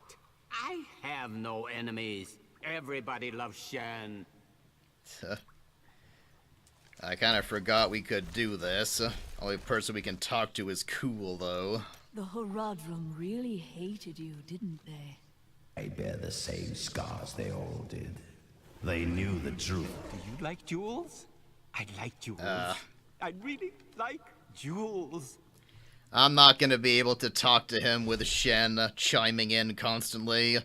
I have no enemies. Everybody loves Shen. I kind of forgot we could do this. Only person we can talk to is Cool, though. The Horadrim really hated you, didn't they? I bear the same scars they all did. They knew the truth. Do you like jewels? I like jewels. I really like jewels. I'm not going to be able to talk to him with Shen chiming in constantly.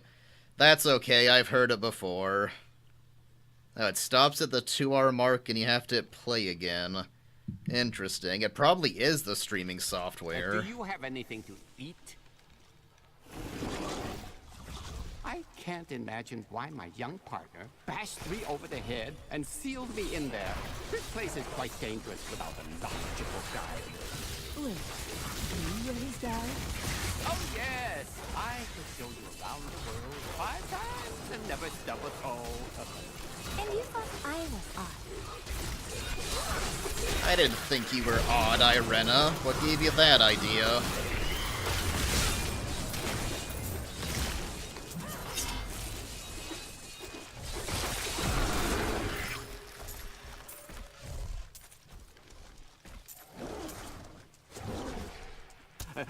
That's okay, I've heard it before. Oh, it stops at the 2-hour mark and you have to hit play again. Interesting. It probably is the streaming software. Do you have anything to eat? I can't imagine why my young partner bashed me over the head and sealed me in there. This place is quite dangerous without a knowledgeable guide. Wait, you were his guide? Oh yes! I could show you around the world 5 times and never stub a toe. And you thought I was odd. I didn't think you were odd, Irena. What gave you that idea?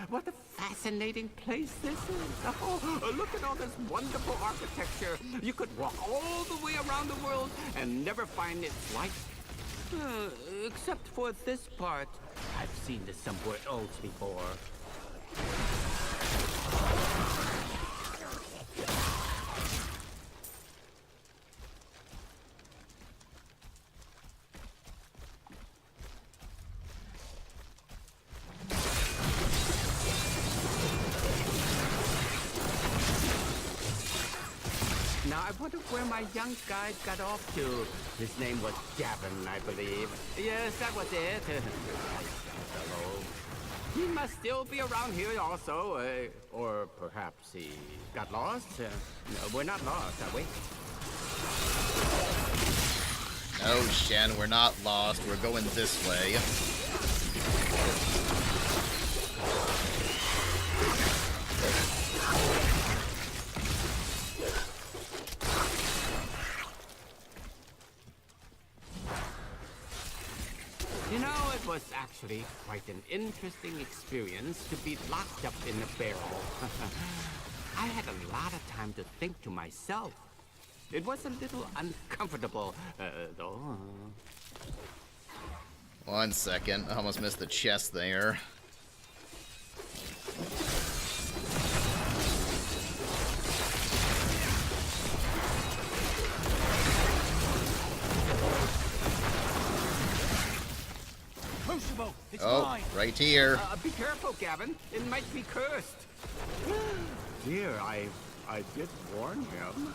What a fascinating place this is. Oh, look at all this wonderful architecture. You could walk all the way around the world and never find its like. Except for this part. I've seen this somewhere else before. Now, I wonder where my young guide got off to. His name was Gavin, I believe. Yes, that was it. Hello. He must still be around here also. Or perhaps he got lost. No, we're not lost, are we? No, Shen, we're not lost. We're going this way. You know, it was actually quite an interesting experience to be locked up in a barrel. I had a lot of time to think to myself. It was a little uncomfortable, though. 1 second. I almost missed the chest there. Crucible, it's Oh, mine. right here. Be careful, Gavin. It might be cursed. Dear, I did warn him.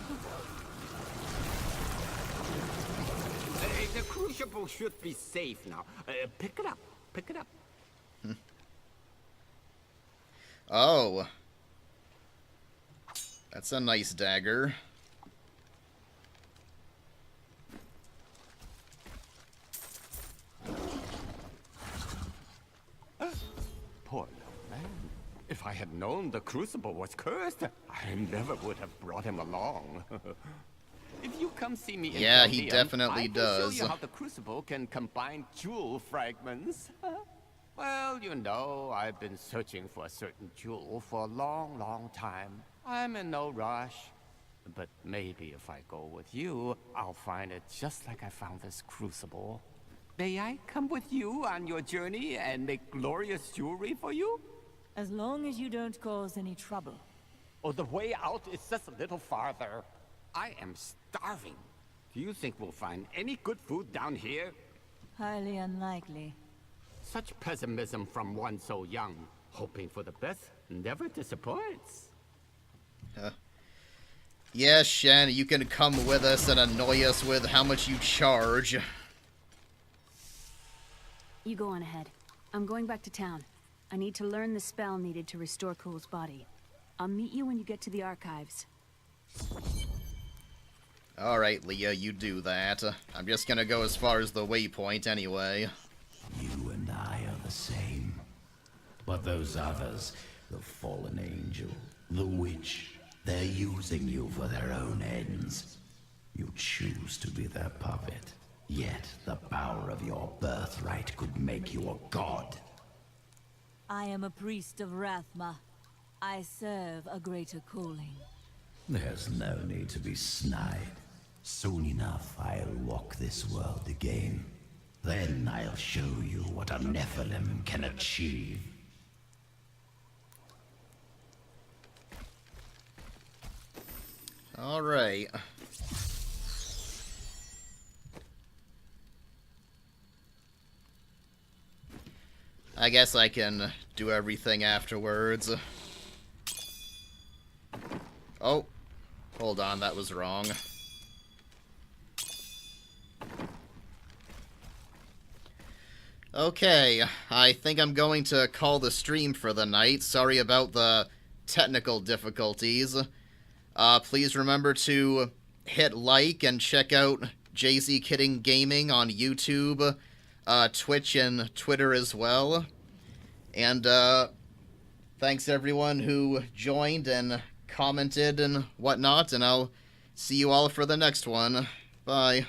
The crucible should be safe now. Pick it up. Pick it up. Oh. That's a nice dagger. Poor little man. If I had known the crucible was cursed, I never would have brought him along. If you come see me in Yeah, he Chaldean, definitely I can does. show you how the crucible can combine jewel fragments. Well, you know, I've been searching for a certain jewel for a long, long time. I'm in no rush. But maybe if I go with you, I'll find it just like I found this crucible. May I come with you on your journey and make glorious jewelry for you? As long as you don't cause any trouble. Oh, the way out is just a little farther. I am starving. Do you think we'll find any good food down here? Highly unlikely. Such pessimism from one so young. Hoping for the best never disappoints. Yes, Shen, you can come with us and annoy us with how much you charge. You go on ahead. I'm going back to town. I need to learn the spell needed to restore Cool's body. I'll meet you when you get to the archives. Alright, Leah, you do that. I'm just gonna go as far as the waypoint anyway. You and I are the same. But those others, the fallen angel, the witch, they're using you for their own ends. You choose to be their puppet. Yet the power of your birthright could make you a god. I am a priest of Rathma. I serve a greater calling. There's no need to be snide. Soon enough, I'll walk this world again. Then I'll show you what a Nephilim can achieve. Alright. I guess I can do everything afterwards. Oh. Hold on, that was wrong. Okay, I think I'm going to call the stream for the night. Sorry about the technical difficulties. Please remember to hit like and check out JZKitty Gaming on YouTube, Twitch, and Twitter as well. And thanks everyone who joined and commented and whatnot, and I'll see you all for the next one. Bye.